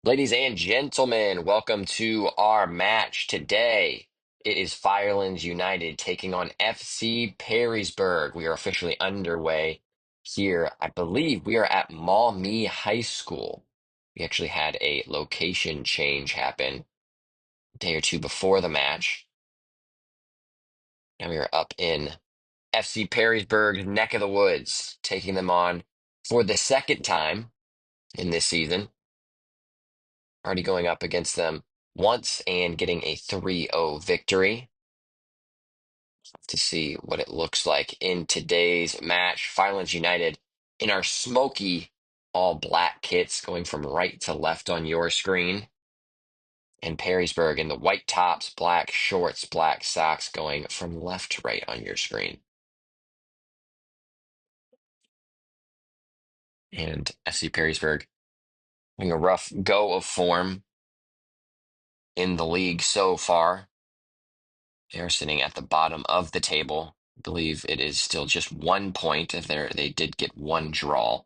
Ladies and gentlemen, welcome to our match today. It is Firelands United taking on FC Perrysburg. We are officially underway here. I believe we are at Maumee High School. We actually had a location change happen a day or two before the match. Now we are up in FC Perrysburg's neck of the woods, taking them on for the second time in this season. Already going up against them once and getting a 3-0 victory. To see what it looks like in today's match. Firelands United in our smoky all black kits going from right to left on your screen. And Perrysburg in the white tops, black shorts, black socks going from left to right on your screen. And FC Perrysburg having a rough go of form in the league so far. They are sitting at the bottom of the table. I believe it is still just 1 point if they did get one draw.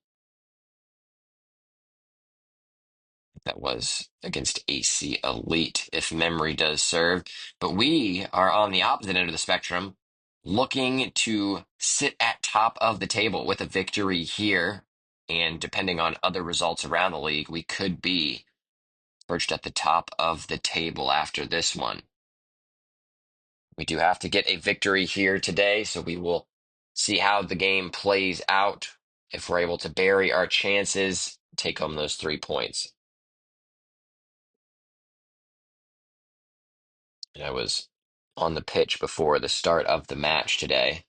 That was against AC Elite, if memory does serve. But we are on the opposite end of the spectrum, looking to sit at top of the table with a victory here. And depending on other results around the league, we could be perched at the top of the table after this one. We do have to get a victory here today, so we will see how the game plays out. If we're able to bury our chances, take home those 3 points. And I was on the pitch before the start of the match today.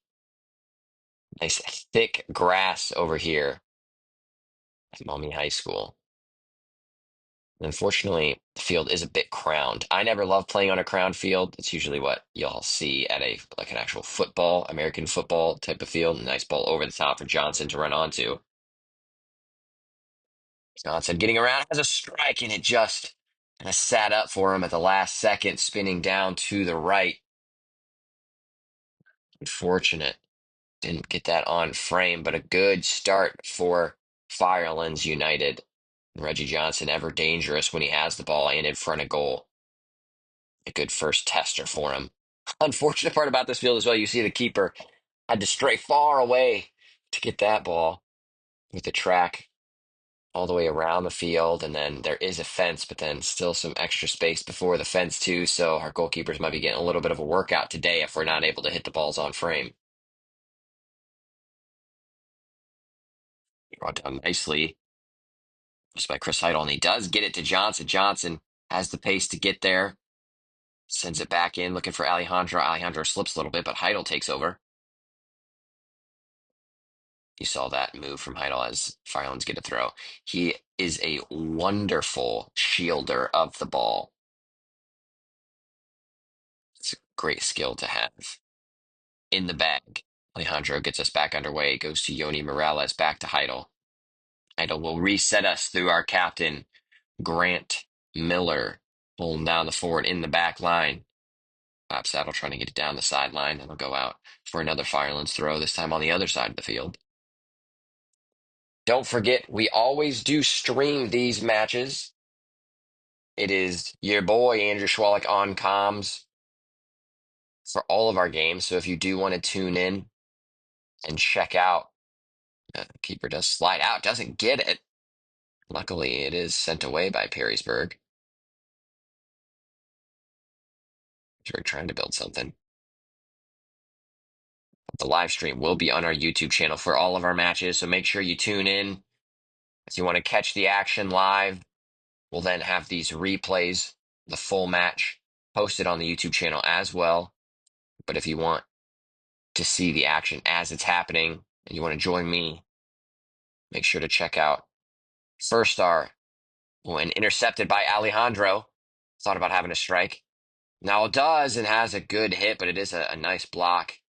Nice thick grass over here at Maumee High School. Unfortunately, the field is a bit crowned. I never love playing on a crowned field. It's usually what y'all see at an actual football, American football type of field. A nice ball over the top for Johnson to run onto. Johnson getting around has a strike, and it just kind of sat up for him at the last second, spinning down to the right. Unfortunate. Didn't get that on frame, but a good start for Firelands United. Reggie Johnson, ever dangerous when he has the ball and in front of goal. A good first tester for him. Unfortunate part about this field as well, you see the keeper had to stray far away to get that ball with the track all the way around the field. And then there is a fence, but then still some extra space before the fence, too. So our goalkeepers might be getting a little bit of a workout today if we're not able to hit the balls on frame. Brought down nicely just by Chris Heidel, and he does get it to Johnson. Johnson has the pace to get there, sends it back in, looking for Alejandro. Alejandro slips a little bit, but Heidel takes over. You saw that move from Heidel as Firelands get a throw. He is a wonderful shielder of the ball. It's a great skill to have. In the bag, Alejandro gets us back underway, goes to Yoni Morales, back to Heidel. Heidel will reset us through our captain, Grant Miller, pulling down the forward in the back line. Bob Saddle trying to get it down the sideline, and it'll go out for another Firelands throw, this time on the other side of the field. Don't forget, we always do stream these matches. It is your boy, Andrew Schwalek, on comms for all of our games. So if you do want to tune in and check out, keeper does slide out, doesn't get it. Luckily, it is sent away by Perrysburg. We're trying to build something. The live stream will be on our YouTube channel for all of our matches, so make sure you tune in. If you want to catch the action live, we'll then have these replays, the full match, posted on the YouTube channel as well. But if you want to see the action as it's happening and you want to join me, make sure to check out First Star when intercepted by Alejandro. Thought about having a strike. Now it does and has a good hit, but it is a nice block.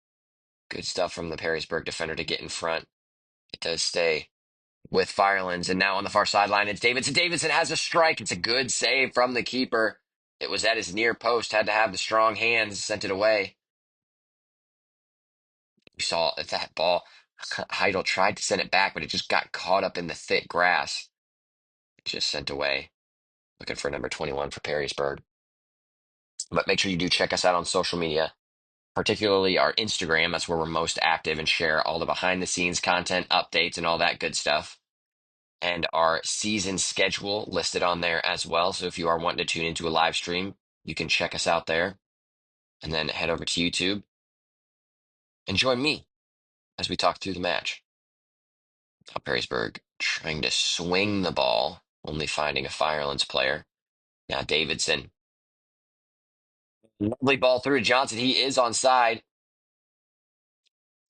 Good stuff from the Perrysburg defender to get in front. It does stay with Firelands, and now on the far sideline, it's Davidson. Davidson has a strike. It's a good save from the keeper. It was at his near post, had to have the strong hands, sent it away. You saw that ball. Heidel tried to send it back, but it just got caught up in the thick grass. Just sent away. Looking for number 21 for Perrysburg. But make sure you do check us out on social media, particularly our Instagram. That's where we're most active and share all the behind the scenes content, updates, and all that good stuff. And our season schedule listed on there as well. So if you are wanting to tune into a live stream, you can check us out there and then head over to YouTube and join me as we talk through the match. Now Perrysburg trying to swing the ball, only finding a Firelands player. Now Davidson. Lovely ball through Johnson. He is onside.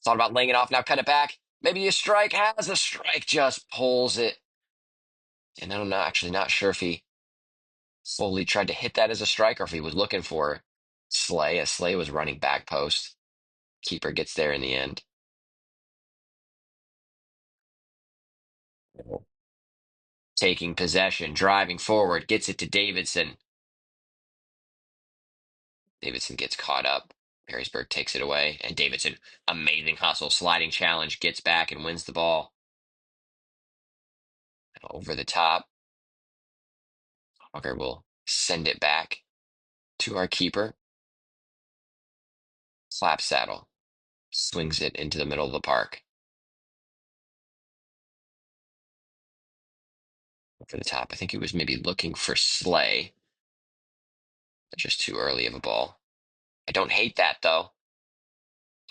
Thought about laying it off. Now cut it back. Maybe a strike. Has a strike. Just pulls it. And I'm not actually not sure if he fully tried to hit that as a strike or if he was looking for Slay, as Slay was running back post. Keeper gets there in the end. Taking possession, driving forward, gets it to Davidson. Davidson gets caught up. Perrysburg takes it away, and Davidson, amazing hustle, sliding challenge, gets back and wins the ball. Over the top. Hawker will send it back to our keeper. Slap saddle. Swings it into the middle of the park. Over the top. I think he was maybe looking for Slay. Just too early of a ball. I don't hate that, though.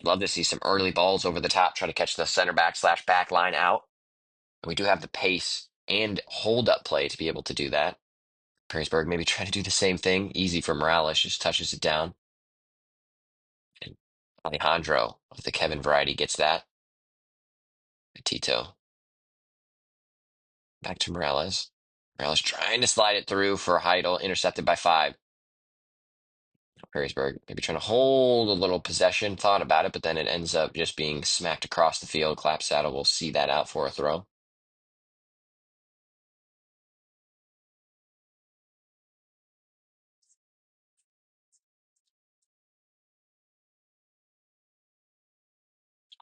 Love to see some early balls over the top, try to catch the center back slash back line out. And we do have the pace and hold up play to be able to do that. Perrysburg maybe try to do the same thing. Easy for Morales, just touches it down. And Alejandro of the Kevin variety gets that. Tito. Back to Morales. Morales trying to slide it through for Heidel, intercepted by 5. Perrysburg maybe trying to hold a little possession, thought about it, but then it ends up just being smacked across the field. Clap Saddle will see that out for a throw.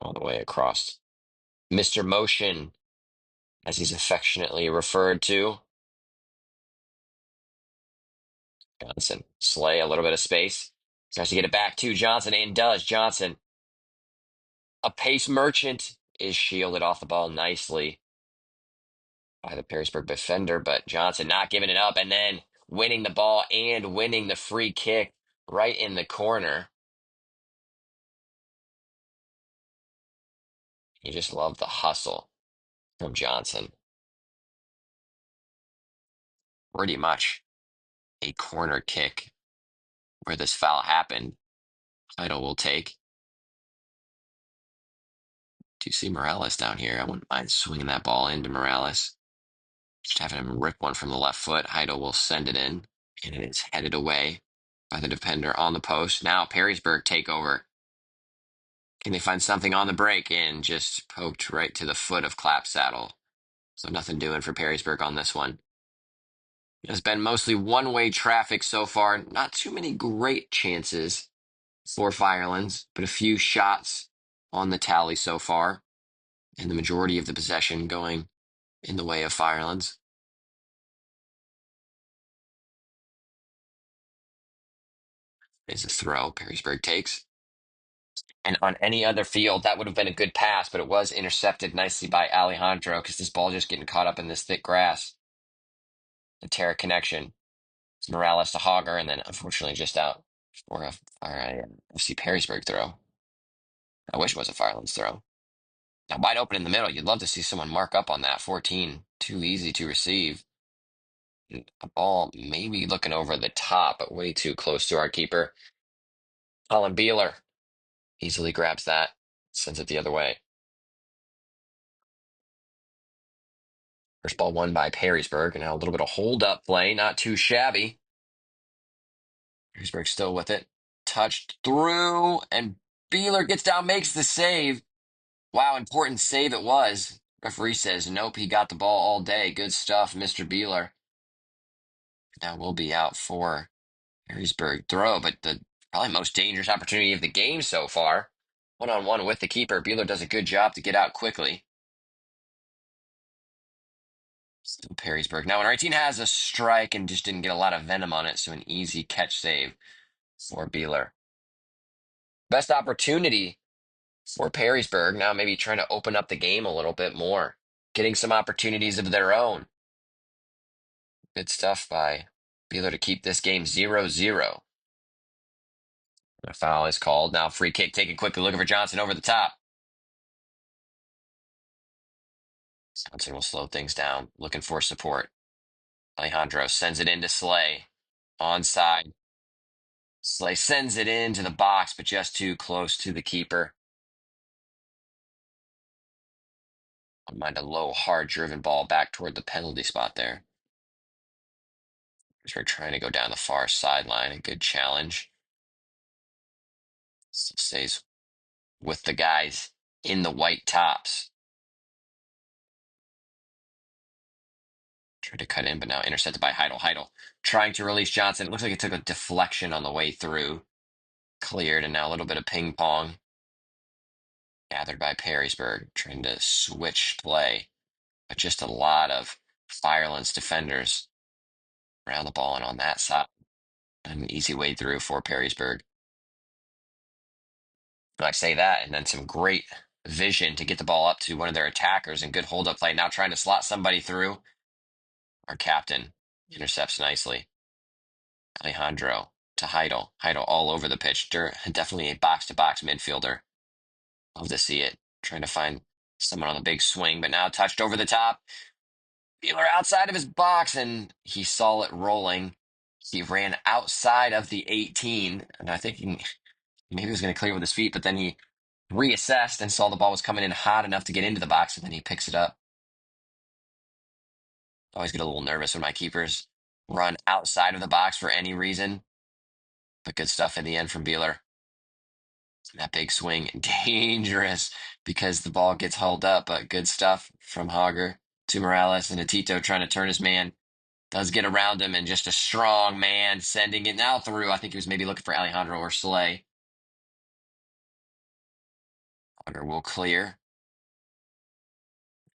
All the way across. Mr. Motion, as he's affectionately referred to. Johnson, Slay, a little bit of space. Tries to get it back to Johnson and does. Johnson, a pace merchant, is shielded off the ball nicely by the Perrysburg defender, but Johnson not giving it up and then winning the ball and winning the free kick right in the corner. You just love the hustle from Johnson. Pretty much a corner kick where this foul happened. Title will take. Do you see Morales down here? I wouldn't mind swinging that ball into Morales. Just having him rip one from the left foot. Heidel will send it in, and it is headed away by the defender on the post. Now Perrysburg take over. Can they find something on the break? And just poked right to the foot of Clap Saddle. So nothing doing for Perrysburg on this one. It has been mostly one-way traffic so far. Not too many great chances for Firelands, but a few shots on the tally so far. And the majority of the possession going in the way of Firelands. Is a throw Perrysburg takes. And on any other field, that would have been a good pass, but it was intercepted nicely by Alejandro because this ball just getting caught up in this thick grass. The Terra connection. It's Morales to Hogger, and then unfortunately just out for a FC Perrysburg throw. I wish it was a Firelands throw. Now wide open in the middle. You'd love to see someone mark up on that. 14. Too easy to receive. A ball maybe looking over the top, but way too close to our keeper. Colin Beeler easily grabs that, sends it the other way. First ball won by Perrysburg, and now a little bit of hold-up play, not too shabby. Perrysburg still with it. Touched through, and Beeler gets down, makes the save. Wow, important save it was. Referee says, nope, he got the ball all day. Good stuff, Mr. Beeler. Now we'll be out for Perrysburg throw, but the probably most dangerous opportunity of the game so far. One-on-one with the keeper. Beeler does a good job to get out quickly. Still Perrysburg. Now, when our team has a strike and just didn't get a lot of venom on it, so an easy catch save for Beeler. Best opportunity for Perrysburg. Now, maybe trying to open up the game a little bit more, getting some opportunities of their own. Good stuff by Beeler to keep this game 0-0. A foul is called. Now, free kick taken quickly, looking for Johnson over the top. Johnson will slow things down, looking for support. Alejandro sends it into Slay. Onside. Slay sends it into the box, but just too close to the keeper. Don't mind a low, hard driven ball back toward the penalty spot there. We're trying to go down the far sideline. A good challenge. Still stays with the guys in the white tops. Tried to cut in, but now intercepted by Heidel. Heidel trying to release Johnson. It looks like it took a deflection on the way through. Cleared, and now a little bit of ping pong. Gathered by Perrysburg, trying to switch play. But just a lot of Firelands defenders around the ball and on that side. An easy way through for Perrysburg. I say that, and then some great vision to get the ball up to one of their attackers and good hold up play. Now trying to slot somebody through. Our captain intercepts nicely. Alejandro to Heidel. Heidel all over the pitch. Definitely a box to box midfielder. Love to see it. Trying to find someone on the big swing, but now touched over the top. Wheeler outside of his box, and he saw it rolling. He ran outside of the 18, and I think maybe he was going to clear with his feet, but then he reassessed and saw the ball was coming in hot enough to get into the box, and then he picks it up. Always get a little nervous when my keepers run outside of the box for any reason, but good stuff in the end from Beeler. That big swing, dangerous because the ball gets hauled up, but good stuff from Hogger to Morales and Atito trying to turn his man. Does get around him and just a strong man sending it now through. I think he was maybe looking for Alejandro or Slay. Hogger will clear.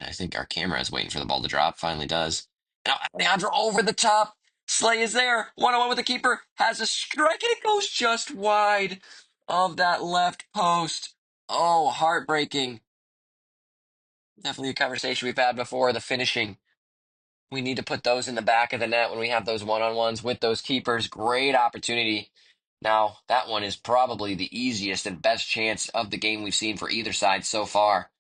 I think our camera is waiting for the ball to drop. Finally does. Now Alejandro over the top. Slay is there. 1-on-1 with the keeper. Has a strike and it goes just wide of that left post. Oh, heartbreaking. Definitely a conversation we've had before. The finishing. We need to put those in the back of the net when we have those one-on-ones with those keepers. Great opportunity. Now, that one is probably the easiest and best chance of the game we've seen for either side so far.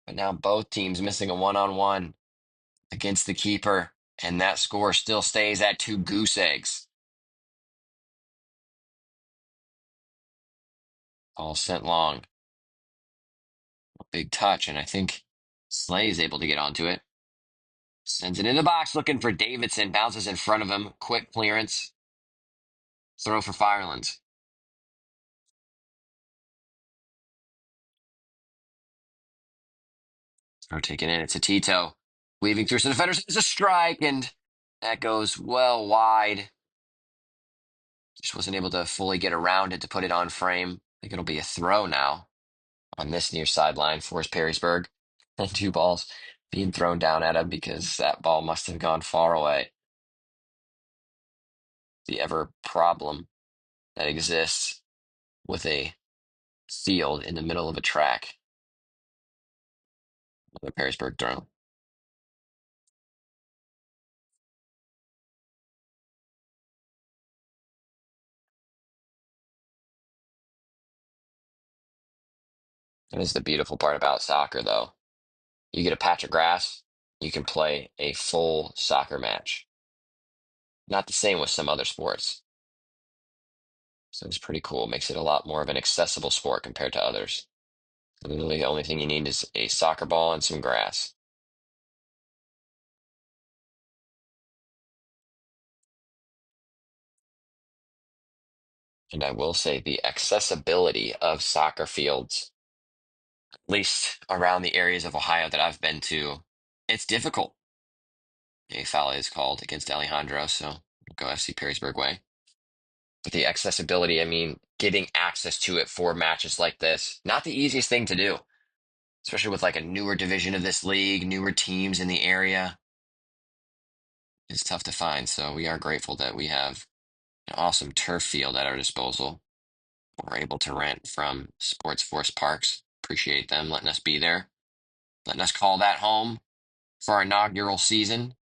But now both teams missing a one-on-one against the keeper, and that score still stays at 2 goose eggs. All sent long. A big touch, and I think Slay is able to get onto it. Sends it in the box, looking for Davidson. Bounces in front of him. Quick clearance. Throw for Firelands. Throw taken in. It's a Tito. Weaving through some defenders. It's a strike, and that goes well wide. Just wasn't able to fully get around it to put it on frame. I think it'll be a throw now on this near sideline for Perrysburg. And 2 balls being thrown down at him because that ball must have gone far away. The ever problem that exists with a field in the middle of a track. The Perrysburg throw. That is the beautiful part about soccer, though. You get a patch of grass, you can play a full soccer match. Not the same with some other sports. So it's pretty cool. Makes it a lot more of an accessible sport compared to others. Literally, the only thing you need is a soccer ball and some grass. And I will say the accessibility of soccer fields, at least around the areas of Ohio that I've been to, it's difficult. A foul is called against Alejandro, so we'll go FC Perrysburg way. But the accessibility, I mean, getting access to it for matches like this, not the easiest thing to do. especially with like a newer division of this league, newer teams in the area. It's tough to find. So we are grateful that we have an awesome turf field at our disposal. We're able to rent from Sports Force Parks. Appreciate them letting us be there, letting us call that home for our inaugural season.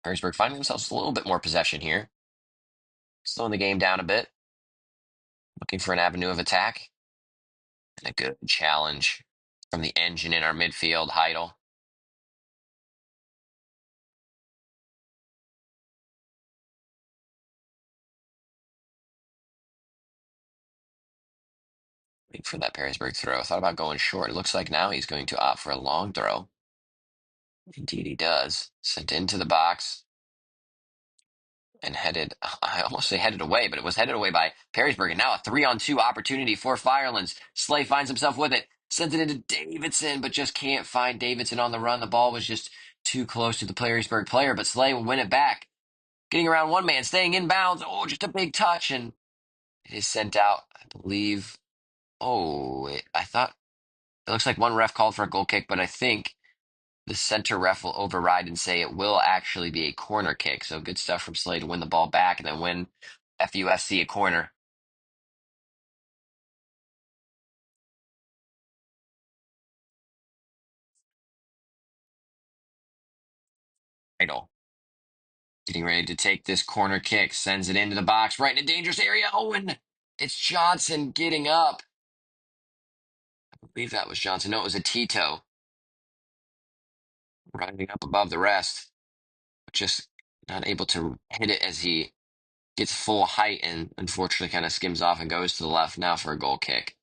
Perrysburg finding themselves a little bit more possession here, slowing the game down a bit, looking for an avenue of attack, and a good challenge from the engine in our midfield, Heidel. Waiting for that Perrysburg throw. Thought about going short. It looks like now he's going to opt for a long throw. Indeed, he does. Sent into the box and headed, I almost say headed away, but it was headed away by Perrysburg. And now a 3-on-2 opportunity for Firelands. Slay finds himself with it. Sends it into Davidson, but just can't find Davidson on the run. The ball was just too close to the Perrysburg player, but Slay will win it back. Getting around one man, staying inbounds. Oh, just a big touch, and it is sent out, I believe. I thought it looks like one ref called for a goal kick, but I think the center ref will override and say it will actually be a corner kick. So good stuff from Slade to win the ball back and then win FUFC a corner. Idle. Getting ready to take this corner kick, sends it into the box, right in a dangerous area. Oh, and it's Johnson getting up. I believe that was Johnson. No, it was a Tito rising up above the rest, but just not able to hit it as he gets full height and unfortunately kind of skims off and goes to the left now for a goal kick.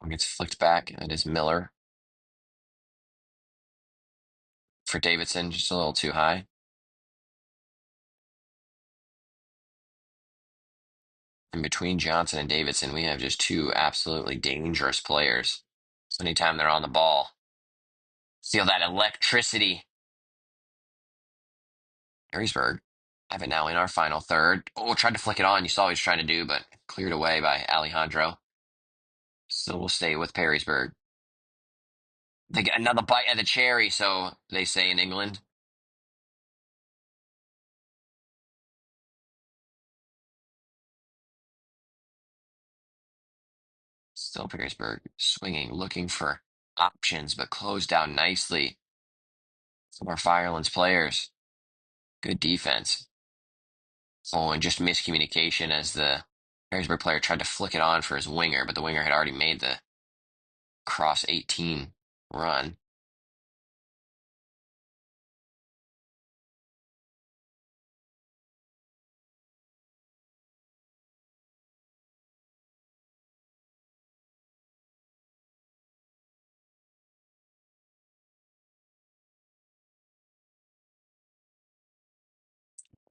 Gets flicked back. It is Miller for Davidson, just a little too high. And between Johnson and Davidson, we have just two absolutely dangerous players. So anytime they're on the ball, feel that electricity. Perrysburg have it now in our final third. Oh, tried to flick it on. You saw what he was trying to do, but cleared away by Alejandro. So we'll stay with Perrysburg. They get another bite of the cherry, so they say in England. Still Perrysburg swinging, looking for options, but closed down nicely. Some of our Firelands players. Good defense. Oh, and just miscommunication as the Perrysburg player tried to flick it on for his winger, but the winger had already made the cross 18 run.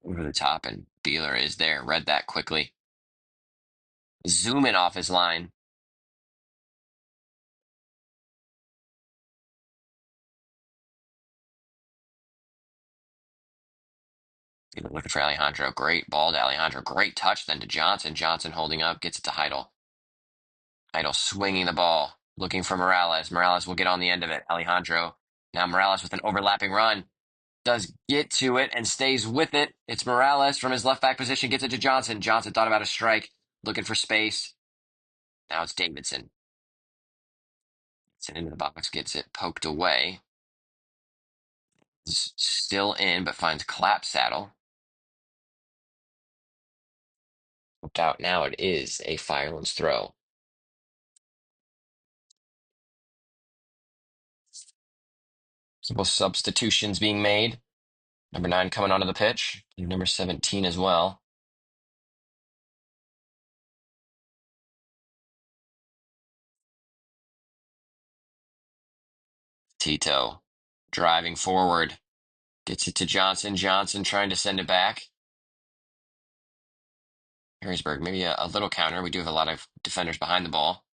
Over the top, and Beeler is there. Read that quickly. Zooming off his line. Beeler looking for Alejandro. Great ball to Alejandro. Great touch then to Johnson. Johnson holding up, gets it to Heidel. Heidel swinging the ball, looking for Morales. Morales will get on the end of it. Alejandro. Now Morales with an overlapping run. Does get to it and stays with it. It's Morales from his left back position, gets it to Johnson. Johnson thought about a strike, looking for space. Now it's Davidson. It's into the box, gets it poked away. Still in, but finds Clap Saddle. Poked out. Now it is a Firelands throw. Couple substitutions being made. Number 9 coming onto the pitch. Number 17 as well. Tito driving forward. Gets it to Johnson. Johnson trying to send it back. Harrisburg, maybe a little counter. We do have a lot of defenders behind the ball.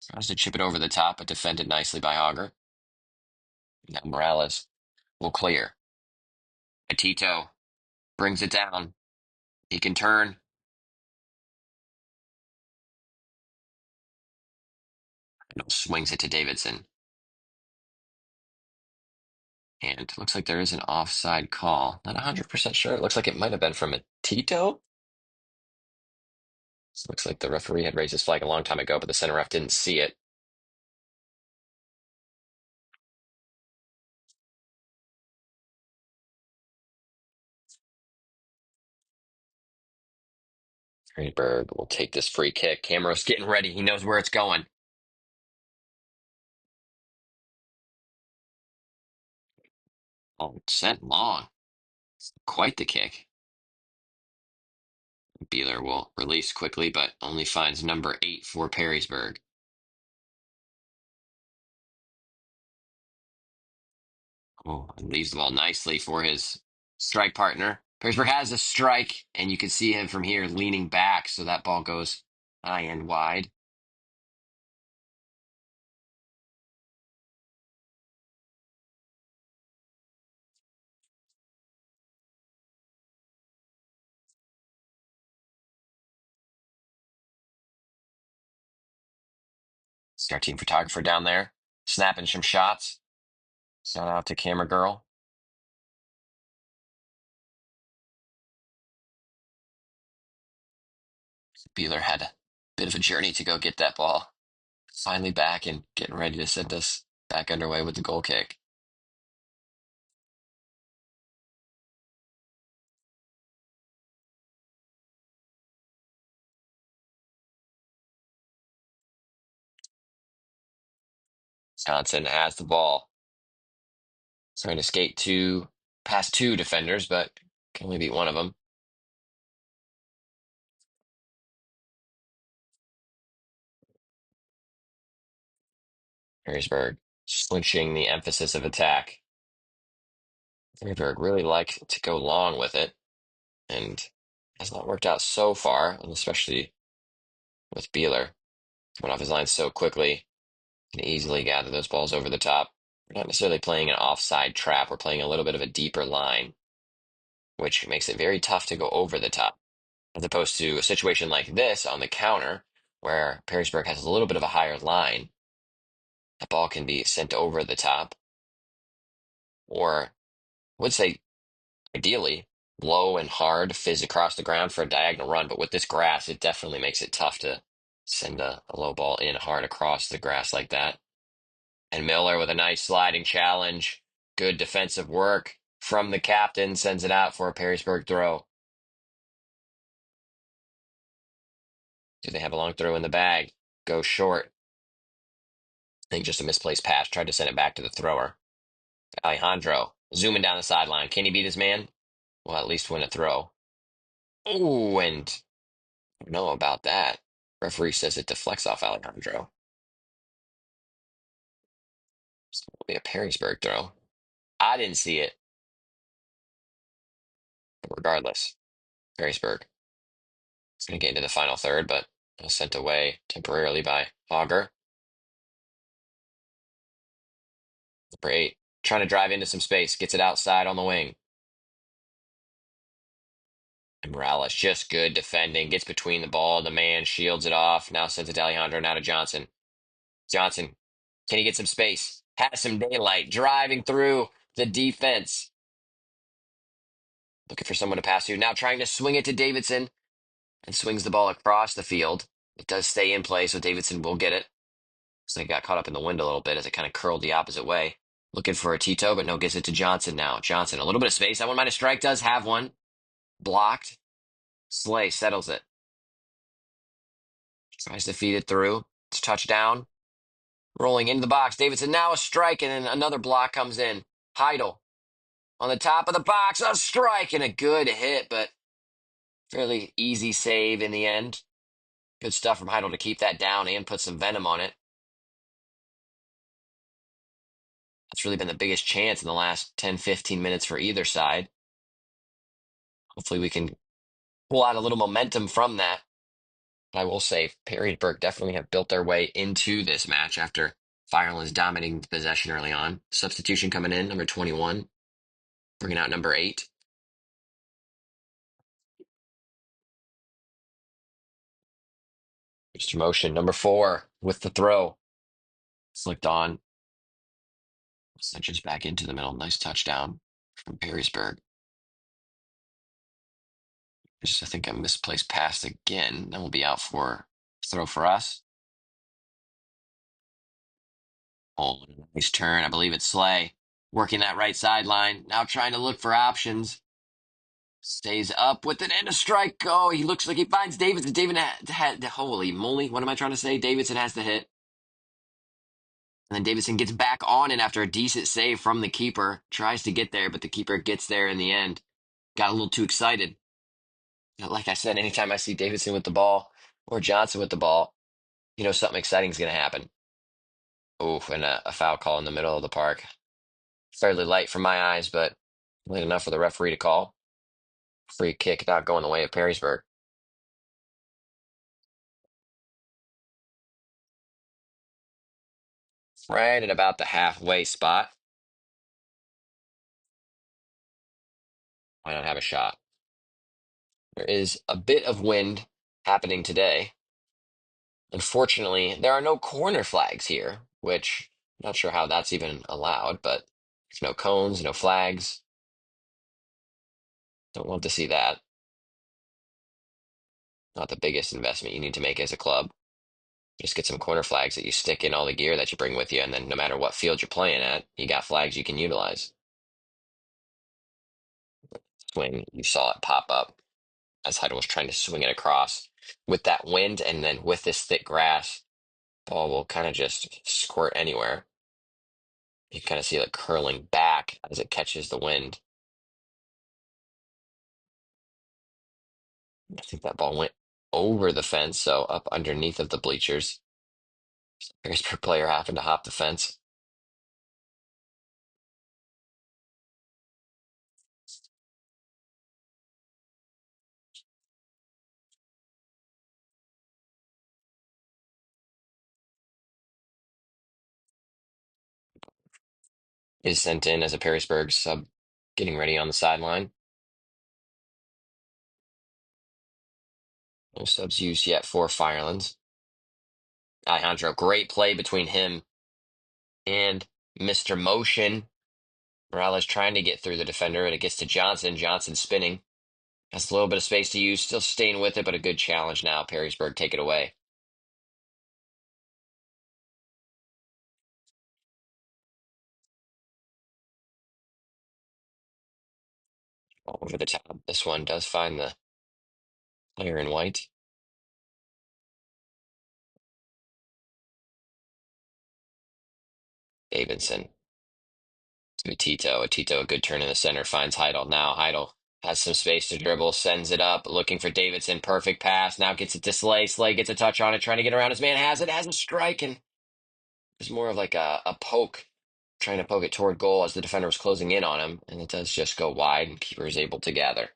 Tries to chip it over the top, but defended nicely by Auger. Now Morales will clear. Tito brings it down. He can turn. And swings it to Davidson. And looks like there is an offside call. Not 100% sure. It looks like it might have been from a Tito. Looks like the referee had raised his flag a long time ago, but the center ref didn't see it. Perrysburg will take this free kick. Camera's getting ready. He knows where it's going. Oh, sent long. Quite the kick. Beeler will release quickly, but only finds number 8 for Perrysburg. Oh, and leaves the ball nicely for his strike partner. Perrysburg has a strike, and you can see him from here leaning back, so that ball goes high and wide. See our team photographer down there snapping some shots. Shout out to camera girl. Beeler had a bit of a journey to go get that ball. Finally back and getting ready to send us back underway with the goal kick. Johnson has the ball. Trying to skate past two defenders, but can only beat one of them. Perrysburg switching the emphasis of attack. Perrysburg really like to go long with it, and has not worked out so far, and especially with Beeler coming off his line so quickly, can easily gather those balls over the top. We're not necessarily playing an offside trap. We're playing a little bit of a deeper line, which makes it very tough to go over the top, as opposed to a situation like this on the counter, where Perrysburg has a little bit of a higher line. The ball can be sent over the top, or I would say ideally low and hard, fizz across the ground for a diagonal run. But with this grass, it definitely makes it tough to send a low ball in hard across the grass like that. And Miller with a nice sliding challenge. Good defensive work from the captain, sends it out for a Perrysburg throw. Do they have a long throw in the bag? Go short. I think just a misplaced pass. Tried to send it back to the thrower. Alejandro zooming down the sideline. Can he beat his man? Well, at least win a throw. Oh, and I don't know about that. Referee says it deflects off Alejandro. So it'll be a Perrysburg throw. I didn't see it. But regardless, Perrysburg is going to get into the final third, but sent away temporarily by Auger. Number 8, trying to drive into some space, gets it outside on the wing. And Morales, just good defending, gets between the ball and the man, shields it off. Now sends it to Alejandro, now to Johnson. Johnson, can he get some space? Has some daylight, driving through the defense. Looking for someone to pass to. Now trying to swing it to Davidson, and swings the ball across the field. It does stay in play, so Davidson will get it. So he got caught up in the wind a little bit as it kind of curled the opposite way. Looking for a Tito, but no, gives it to Johnson now. Johnson, a little bit of space. That one minus strike does have one. Blocked. Slay settles it. Tries to feed it through. It's a touchdown. Rolling into the box. Davidson now a strike, and then another block comes in. Heidel on the top of the box. A strike and a good hit, but fairly easy save in the end. Good stuff from Heidel to keep that down and put some venom on it. That's really been the biggest chance in the last 10, 15 minutes for either side. Hopefully we can pull out a little momentum from that. I will say Perrysburg definitely have built their way into this match after Firelands dominating the possession early on. Substitution coming in, number 21, bringing out number 8. Mr. Motion, number 4, with the throw. Slicked on. Cinches back into the middle. Nice touchdown from Perrysburg. Just, I think, a misplaced pass again. That will be out for throw for us. Oh, nice turn. I believe it's Slay. Working that right sideline. Now trying to look for options. Stays up with it and a strike. Oh, he looks like he finds Davidson. Holy moly. What am I trying to say? Davidson has the hit. And then Davidson gets back on it after a decent save from the keeper. Tries to get there, but the keeper gets there in the end. Got a little too excited. Like I said, anytime I see Davidson with the ball or Johnson with the ball, something exciting is going to happen. Oof, and a foul call in the middle of the park. Fairly light for my eyes, but late enough for the referee to call. Free kick not going the way of Perrysburg. Right at about the halfway spot. Why not have a shot? There is a bit of wind happening today. Unfortunately, there are no corner flags here, which I'm not sure how that's even allowed, but there's no cones, no flags. Don't love to see that. Not the biggest investment you need to make as a club. Just get some corner flags that you stick in all the gear that you bring with you, and then no matter what field you're playing at, you got flags you can utilize. Swing, you saw it pop up as Heidel was trying to swing it across. With that wind and then with this thick grass, ball will kind of just squirt anywhere. You kind of see it curling back as it catches the wind. I think that ball went over the fence, so up underneath of the bleachers. Harrisburg player happened to hop the fence. Is sent in as a Perrysburg sub, getting ready on the sideline. No subs used yet for Firelands. Alejandro, great play between him and Mr. Motion. Morales trying to get through the defender, and it gets to Johnson. Johnson spinning. Has a little bit of space to use, still staying with it, but a good challenge now. Perrysburg take it away. Over the top. This one does find the player in white. Davidson to Tito. A good turn in the center, finds Heidel. Now Heidel has some space to dribble, sends it up, looking for Davidson. Perfect pass. Now gets it to Slay. Slay gets a touch on it, trying to get around his man. Has a strike, and it's more of like a poke, trying to poke it toward goal as the defender was closing in on him, and it does just go wide, and keeper is able to gather.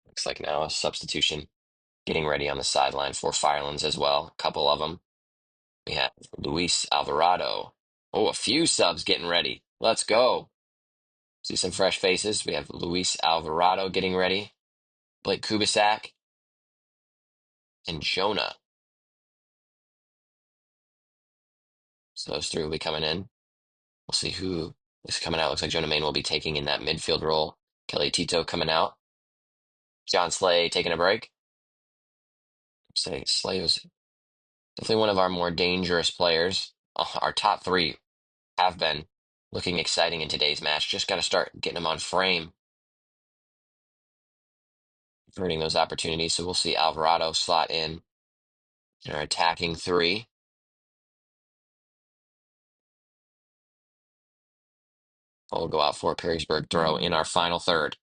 Looks like now a substitution getting ready on the sideline for Firelands as well. A couple of them. We have Luis Alvarado. Oh, a few subs getting ready. Let's go. See some fresh faces. We have Luis Alvarado getting ready, Blake Kubisak, and Jonah. So those three will be coming in. We'll see who is coming out. Looks like Jonah Main will be taking in that midfield role. Kelly Tito coming out. John Slay taking a break. Say Slay was definitely one of our more dangerous players. Our top three have been looking exciting in today's match. Just got to start getting them on frame, converting those opportunities. So we'll see Alvarado slot in our attacking three. We'll go out for a Perrysburg throw in our final third.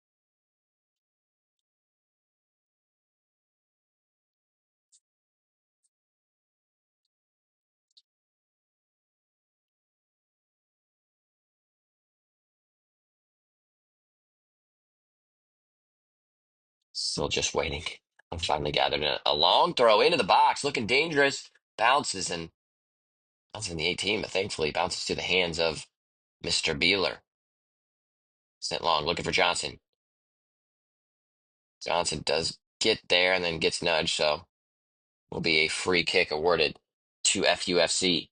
Still just waiting. I'm finally gathered a long throw into the box, looking dangerous. Bounces in the 18, but thankfully bounces to the hands of Mr. Beeler. Sent long, looking for Johnson. Johnson does get there and then gets nudged, so will be a free kick awarded to FUFC.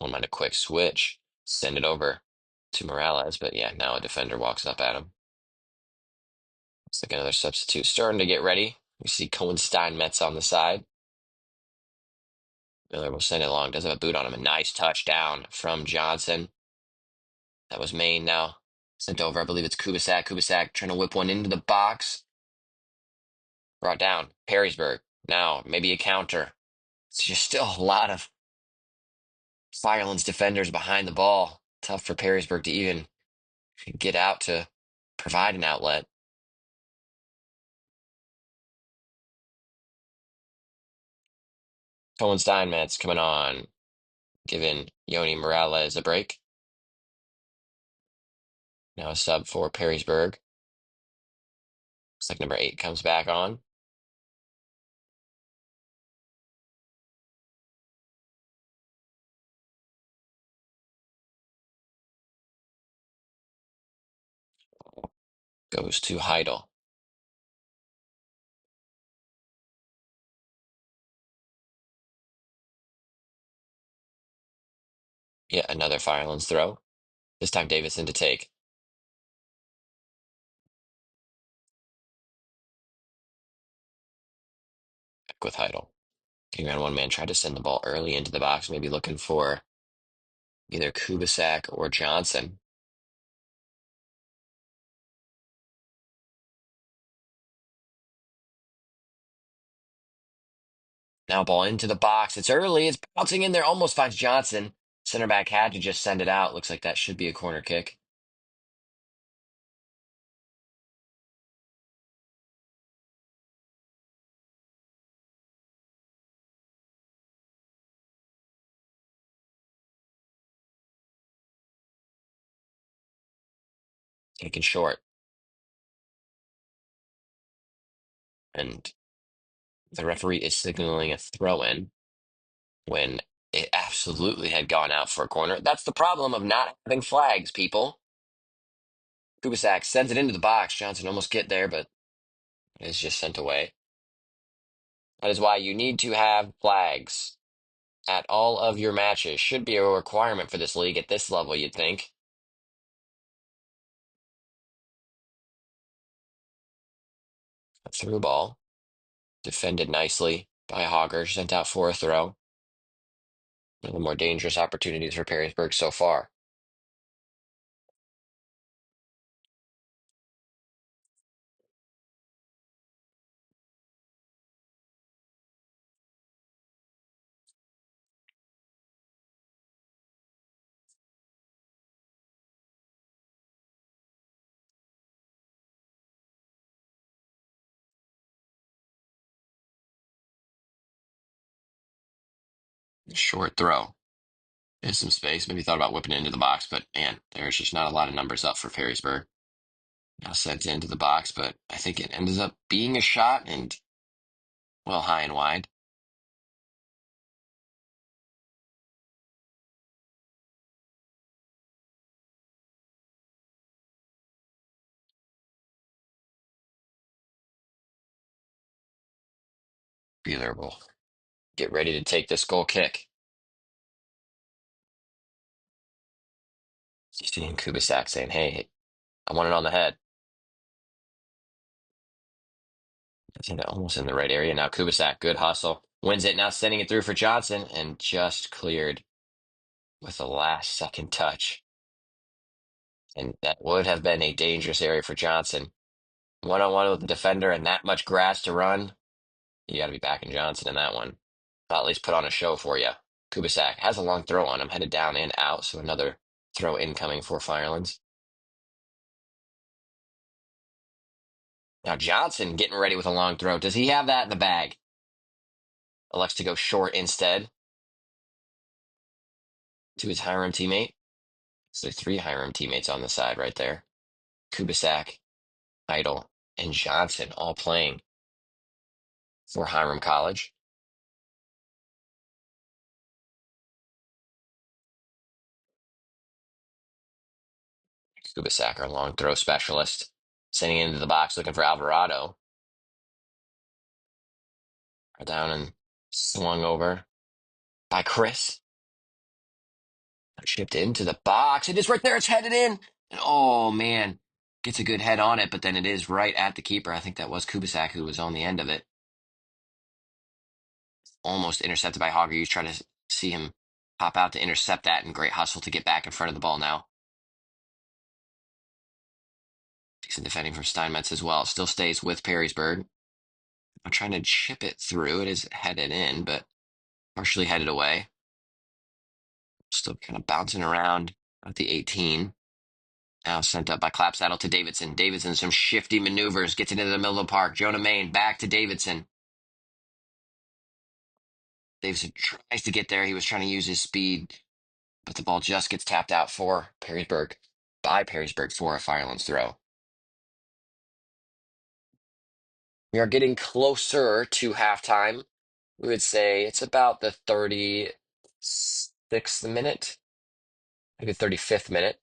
One might a quick switch, send it over to Morales, but yeah, now a defender walks up at him. Looks like another substitute starting to get ready. We see Cohen Steinmetz on the side. Miller will send it long. Does have a boot on him. A nice touchdown from Johnson. That was Maine now. Sent over. I believe it's Kubisak. Kubisak trying to whip one into the box. Brought down. Perrysburg. Now, maybe a counter. It's just still a lot of Firelands defenders behind the ball. Tough for Perrysburg to even get out to provide an outlet. Cohen Steinmetz coming on, giving Yoni Morales a break. Now a sub for Perrysburg. Looks like number 8 comes back on. Goes to Heidel. Yet another Firelands throw. This time Davidson to take. Back with Heidel. Getting around one man, tried to send the ball early into the box, maybe looking for either Kubisak or Johnson. Now ball into the box. It's early. It's bouncing in there. Almost finds Johnson. Center back had to just send it out. Looks like that should be a corner kick. Taken short. And the referee is signaling a throw in when it absolutely had gone out for a corner. That's the problem of not having flags, people. Kubisak sends it into the box. Johnson almost get there, but is just sent away. That is why you need to have flags at all of your matches. Should be a requirement for this league at this level, you'd think. A through ball. Defended nicely by Hogger. Sent out for a throw. One of the more dangerous opportunities for Perrysburg so far. Short throw. There's some space. Maybe thought about whipping it into the box, but man, there's just not a lot of numbers up for Perrysburg. Now sent into the box, but I think it ends up being a shot and, well, high and wide. Beeler will get ready to take this goal kick. You see Kubisak saying, hey, I want it on the head. I think that almost in the right area. Now Kubisak, good hustle. Wins it, now sending it through for Johnson, and just cleared with a last second touch. And that would have been a dangerous area for Johnson. One-on-one with the defender and that much grass to run. You got to be backing Johnson in that one. I'll at least put on a show for you. Kubisak has a long throw on him, headed down and out, so another throw incoming for Firelands. Now Johnson getting ready with a long throw. Does he have that in the bag? Elects to go short instead to his Hiram teammate. So three Hiram teammates on the side right there. Kubisak, Idle, and Johnson all playing for Hiram College. Kubisak, our long throw specialist, sending it into the box looking for Alvarado. Down and swung over by Chris. Shipped into the box. It is right there. It's headed in. And oh, man. Gets a good head on it, but then it is right at the keeper. I think that was Kubisak who was on the end of it. Almost intercepted by Hogger. You try to see him pop out to intercept that, and great hustle to get back in front of the ball now. Decent defending from Steinmetz as well. Still stays with Perrysburg. I'm trying to chip it through. It is headed in, but partially headed away. Still kind of bouncing around at the 18. Now sent up by Clapsaddle to Davidson. Davidson, some shifty maneuvers, gets it into the middle of the park. Jonah Main back to Davidson. Davidson tries to get there. He was trying to use his speed, but the ball just gets tapped out for Perrysburg, by Perrysburg for a Firelands throw. We are getting closer to halftime. We would say it's about the 36th minute, maybe 35th minute.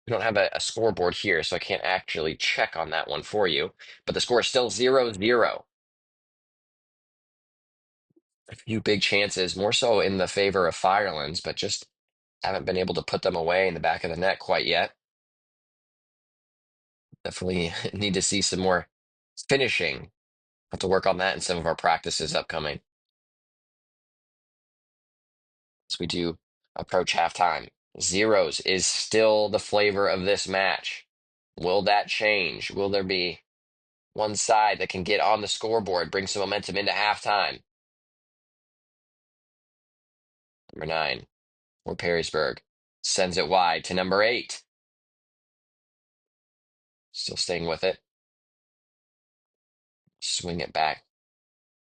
We don't have a scoreboard here, so I can't actually check on that one for you. But the score is still 0-0. A few big chances, more so in the favor of Firelands, but just haven't been able to put them away in the back of the net quite yet. Definitely need to see some more finishing. Have to work on that in some of our practices upcoming as we do approach halftime. Zeros is still the flavor of this match. Will that change? Will there be one side that can get on the scoreboard, bring some momentum into halftime? Number 9, for Perrysburg, sends it wide to number 8. Still staying with it. Swing it back.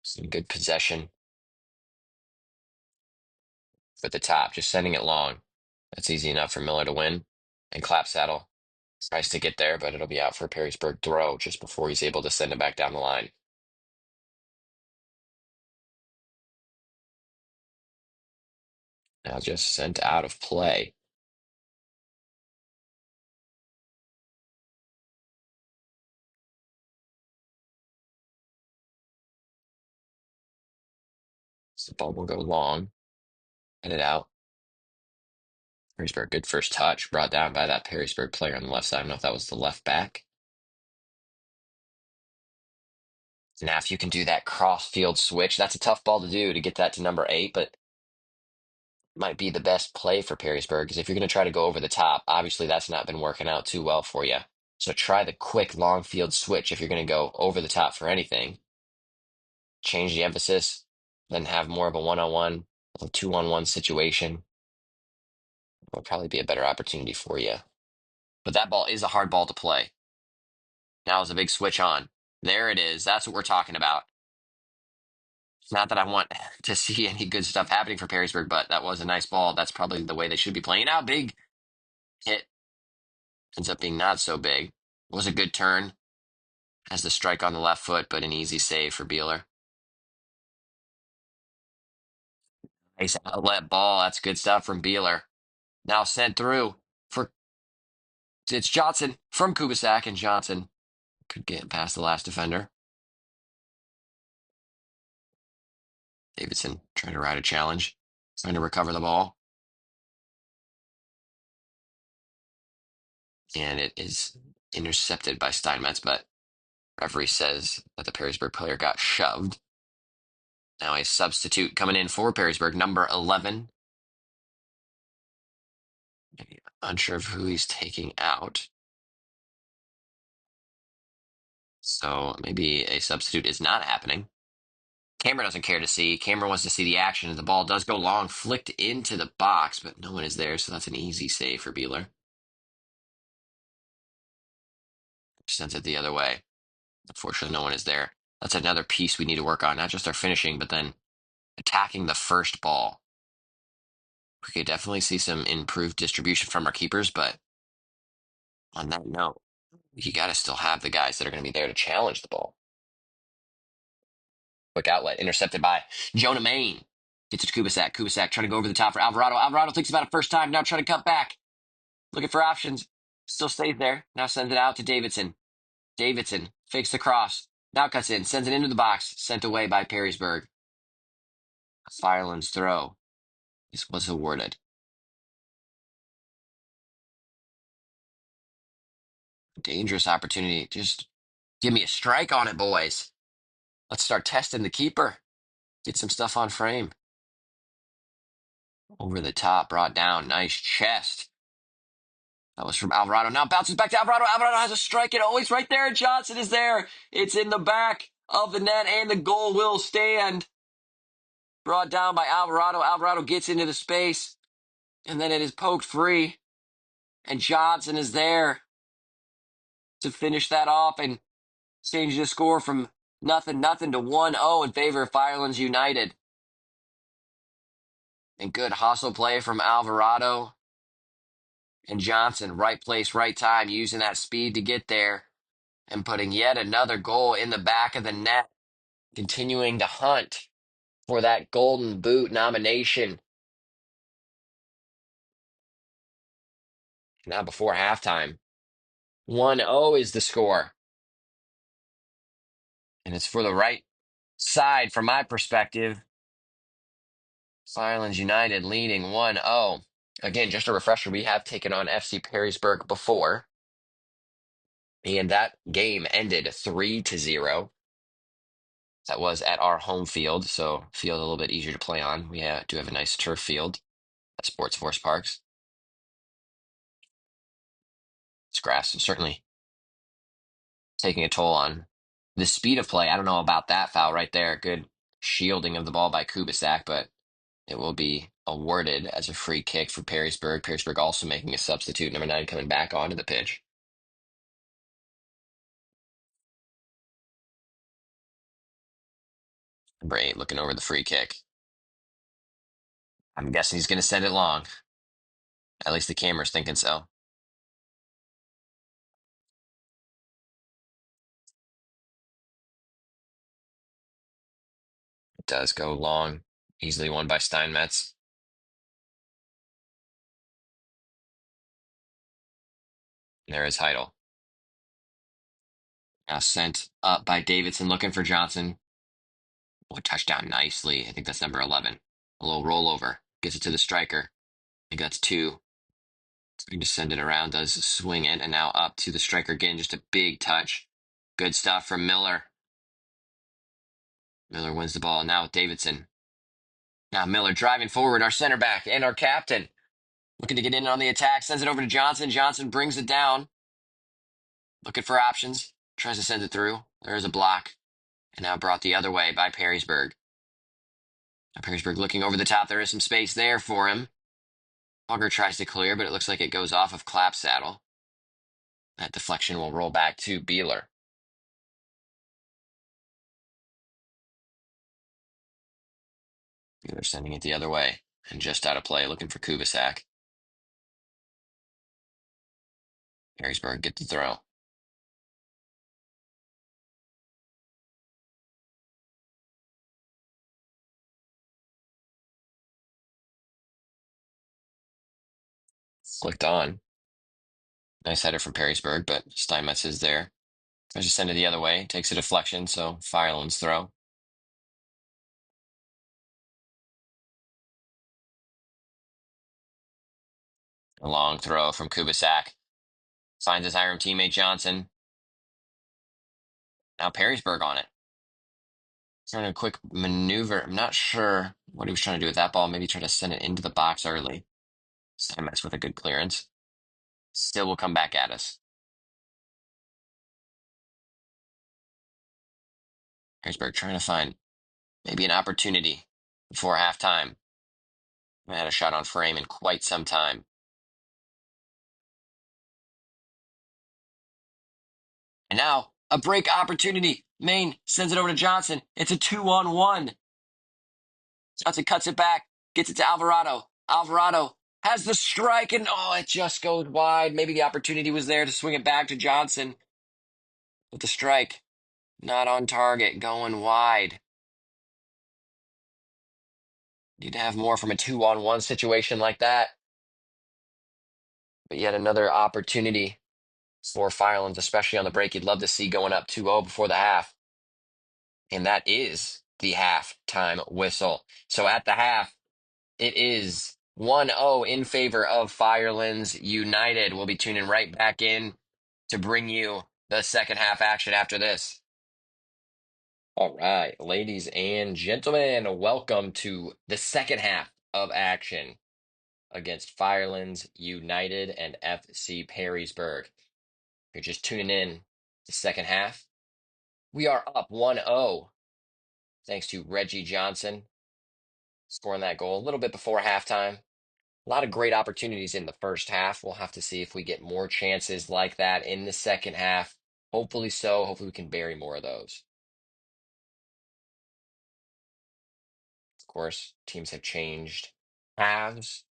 Some good possession for the top, just sending it long. That's easy enough for Miller to win. And Clapsaddle tries to get there, but it'll be out for a Perrysburg throw just before he's able to send it back down the line. Now just sent out of play. So the ball will go long. Headed out. Perrysburg, good first touch, brought down by that Perrysburg player on the left side. I don't know if that was the left back. Now, if you can do that cross field switch, that's a tough ball to do to get that to number 8, but might be the best play for Perrysburg because if you're going to try to go over the top, obviously that's not been working out too well for you. So try the quick long field switch if you're going to go over the top for anything. Change the emphasis, then have more of a one-on-one, a two-on-one situation. Will probably be a better opportunity for you. But that ball is a hard ball to play. Now is a big switch on. There it is. That's what we're talking about. Not that I want to see any good stuff happening for Perrysburg, but that was a nice ball. That's probably the way they should be playing. Now, big hit ends up being not so big. Was a good turn. Has the strike on the left foot, but an easy save for Beeler. Nice outlet ball. That's good stuff from Beeler. Now sent through for it's Johnson from Kubisak, and Johnson could get past the last defender. Davidson trying to ride a challenge, trying to recover the ball. And it is intercepted by Steinmetz, but referee says that the Perrysburg player got shoved. Now a substitute coming in for Perrysburg, number 11. Unsure of who he's taking out. So maybe a substitute is not happening. Camera doesn't care to see. Camera wants to see the action. The ball does go long, flicked into the box, but no one is there, so that's an easy save for Beeler. Sends it the other way. Unfortunately, no one is there. That's another piece we need to work on, not just our finishing, but then attacking the first ball. We could definitely see some improved distribution from our keepers, but on that note, you got to still have the guys that are going to be there to challenge the ball. Quick outlet, intercepted by Jonah Main. Gets it to Kubisak. Kubisak trying to go over the top for Alvarado. Alvarado thinks about it first time, now trying to cut back. Looking for options. Still stays there. Now sends it out to Davidson. Davidson fakes the cross. Now cuts in, sends it into the box. Sent away by Perrysburg. Firelands throw was awarded. Dangerous opportunity. Just give me a strike on it, boys. Let's start testing the keeper. Get some stuff on frame. Over the top, brought down. Nice chest. That was from Alvarado. Now bounces back to Alvarado. Alvarado has a strike. It always right there. Johnson is there. It's in the back of the net, and the goal will stand. Brought down by Alvarado. Alvarado gets into the space, and then it is poked free. And Johnson is there to finish that off and change the score from 0-0 to 1-0 in favor of Firelands United. And good hustle play from Alvarado and Johnson. Right place, right time, using that speed to get there and putting yet another goal in the back of the net, continuing to hunt for that Golden Boot nomination. Now before halftime, 1-0 is the score. And it's for the right side from my perspective. Firelands United leading 1-0. Again, just a refresher, we have taken on FC Perrysburg before. And that game ended 3-0. That was at our home field, so field a little bit easier to play on. We do have a nice turf field at Sports Force Parks. It's grass, so certainly taking a toll on the speed of play. I don't know about that foul right there. Good shielding of the ball by Kubisak, but it will be awarded as a free kick for Perrysburg. Perrysburg also making a substitute, number 9 coming back onto the pitch. Number 8 looking over the free kick. I'm guessing he's going to send it long. At least the camera's thinking so. It does go long. Easily won by Steinmetz. And there is Heidel. Now sent up by Davidson, looking for Johnson. Oh, touchdown nicely. I think that's number 11. A little rollover. Gets it to the striker. I think that's 2. Trying to send it around, does swing it, and now up to the striker again. Just a big touch. Good stuff from Miller. Miller wins the ball. Now with Davidson. Now Miller driving forward, our center back and our captain. Looking to get in on the attack. Sends it over to Johnson. Johnson brings it down. Looking for options. Tries to send it through. There is a block. And now brought the other way by Perrysburg. Now Perrysburg looking over the top. There is some space there for him. Hogger tries to clear, but it looks like it goes off of Clapsaddle. That deflection will roll back to Beeler. Beeler sending it the other way. And just out of play, looking for Kubisak. Perrysburg get the throw. Flicked on. Nice header from Perrysburg, but Steinmetz is there. Tries to send it the other way. Takes a deflection, so Firelands throw. A long throw from Kubisak. Finds his Hiram teammate Johnson. Now Perrysburg on it. Trying a quick maneuver. I'm not sure what he was trying to do with that ball. Maybe try to send it into the box early. Steinmetz with a good clearance. Still will come back at us. Perrysburg trying to find maybe an opportunity before halftime. I had a shot on frame in quite some time. And now a break opportunity. Maine sends it over to Johnson. It's a 2-on-1. Johnson cuts it back, gets it to Alvarado. Alvarado has the strike, and oh, it just goes wide. Maybe the opportunity was there to swing it back to Johnson, but the strike not on target, going wide. Need to have more from a 2-on-1 situation like that. But yet another opportunity for Firelands, especially on the break, you'd love to see going up 2-0 before the half. And that is the halftime whistle. So at the half, it is 1-0 in favor of Firelands United. We'll be tuning right back in to bring you the second half action after this. All right, ladies and gentlemen, welcome to the second half of action against Firelands United and FC Perrysburg. If you're just tuning in the second half, we are up 1-0 thanks to Reggie Johnson scoring that goal a little bit before halftime. A lot of great opportunities in the first half. We'll have to see if we get more chances like that in the second half. Hopefully so. Hopefully we can bury more of those. Of course, teams have changed halves.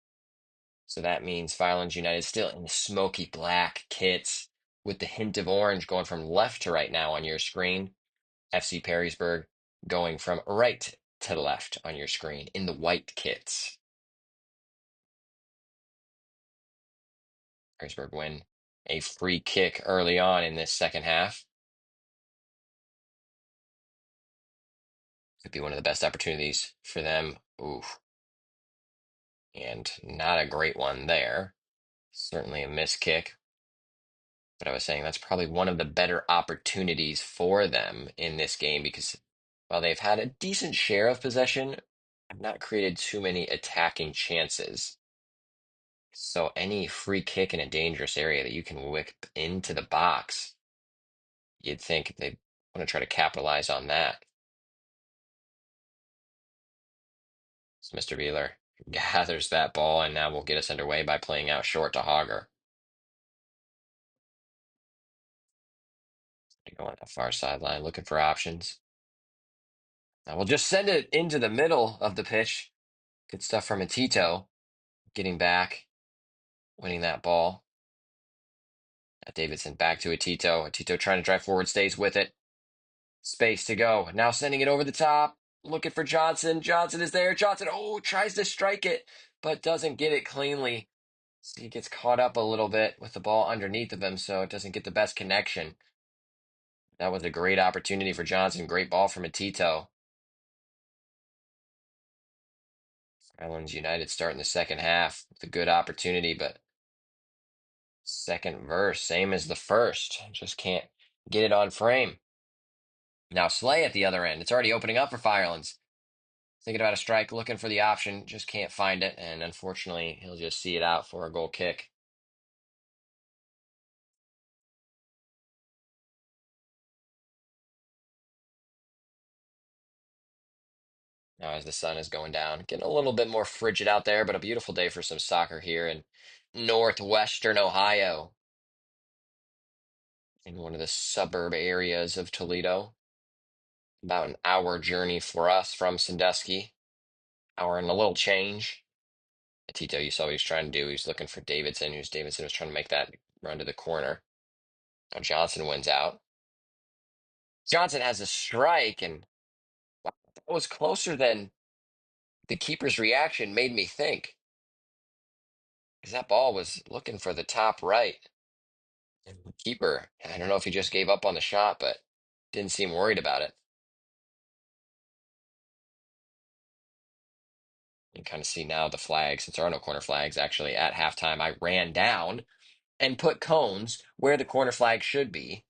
So that means Firelands United still in the smoky black kits with the hint of orange going from left to right now on your screen. FC Perrysburg going from right to left on your screen in the white kits. Perrysburg win a free kick early on in this second half. Could be one of the best opportunities for them. Ooh, and not a great one there. Certainly a missed kick. But I was saying that's probably one of the better opportunities for them in this game because while they've had a decent share of possession, have not created too many attacking chances. So any free kick in a dangerous area that you can whip into the box, you'd think they want to try to capitalize on that. So Mr. Wheeler gathers that ball and now will get us underway by playing out short to Hogger. Going that far sideline, looking for options. Now we'll just send it into the middle of the pitch. Good stuff from Atito, getting back, winning that ball. Davidson back to Atito. Atito trying to drive forward, stays with it. Space to go. Now sending it over the top. Looking for Johnson. Johnson is there. Johnson, oh, tries to strike it, but doesn't get it cleanly. So he gets caught up a little bit with the ball underneath of him, so it doesn't get the best connection. That was a great opportunity for Johnson. Great ball from Atito. Firelands United starting the second half with a good opportunity, but second verse, same as the first. Just can't get it on frame. Now Slay at the other end. It's already opening up for Firelands. Thinking about a strike, looking for the option, just can't find it, and unfortunately, he'll just see it out for a goal kick. Now, as the sun is going down, getting a little bit more frigid out there, but a beautiful day for some soccer here in northwestern Ohio, in one of the suburb areas of Toledo. About an hour journey for us from Sandusky. Hour and a little change. Tito, you saw what he's trying to do. He's looking for Davidson, who's Davidson was trying to make that run to the corner. Now Johnson wins out. Johnson has a strike, and wow, that was closer than the keeper's reaction made me think. Because that ball was looking for the top right. And the keeper, I don't know if he just gave up on the shot, but didn't seem worried about it. You can kind of see now the flags, since there are no corner flags, actually at halftime, I ran down and put cones where the corner flag should be.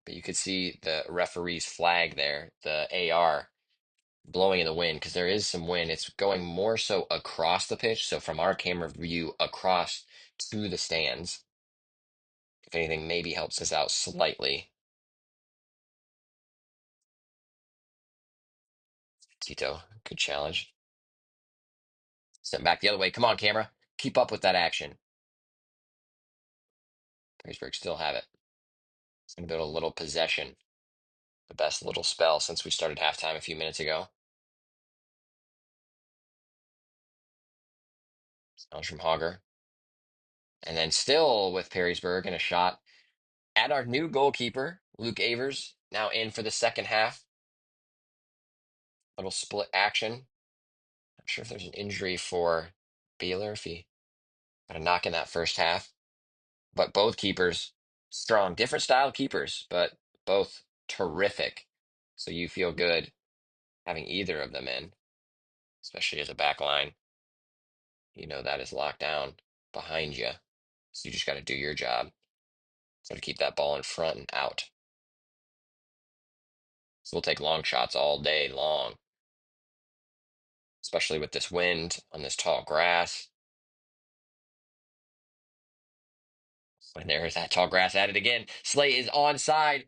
But you could see the referee's flag there, the AR, blowing in the wind because there is some wind. It's going more so across the pitch. So from our camera view across to the stands, if anything, maybe helps us out slightly. Tito, good challenge. Sent back the other way. Come on, camera. Keep up with that action. Perrysburg still have it. It's going to build a little possession. The best little spell since we started halftime a few minutes ago. Comes from Hogger. And then still with Perrysburg and a shot at our new goalkeeper, Luke Avers, now in for the second half. Little split action. Not sure if there's an injury for Beeler, if he got a knock in that first half. But both keepers strong, different style keepers, but both terrific. So you feel good having either of them in, especially as a back line. You know that is locked down behind you. So you just got to do your job. So to keep that ball in front and out. So we'll take long shots all day long, especially with this wind on this tall grass. And there's that tall grass at it again. Slay is onside.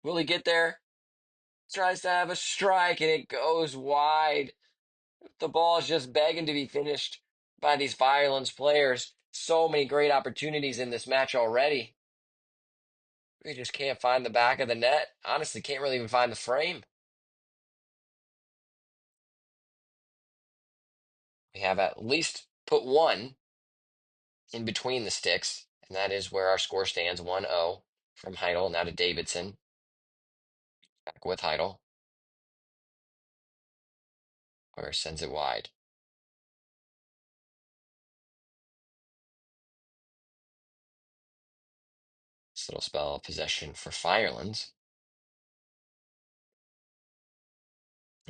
Will he get there? Tries to have a strike and it goes wide. The ball is just begging to be finished by these Firelands players. So many great opportunities in this match already. We just can't find the back of the net. Honestly, can't really even find the frame. We have at least put one in between the sticks, and that is where our score stands 1-0 from Heidel now to Davidson. Back with Heidel. Or sends it wide. This little spell of possession for Firelands.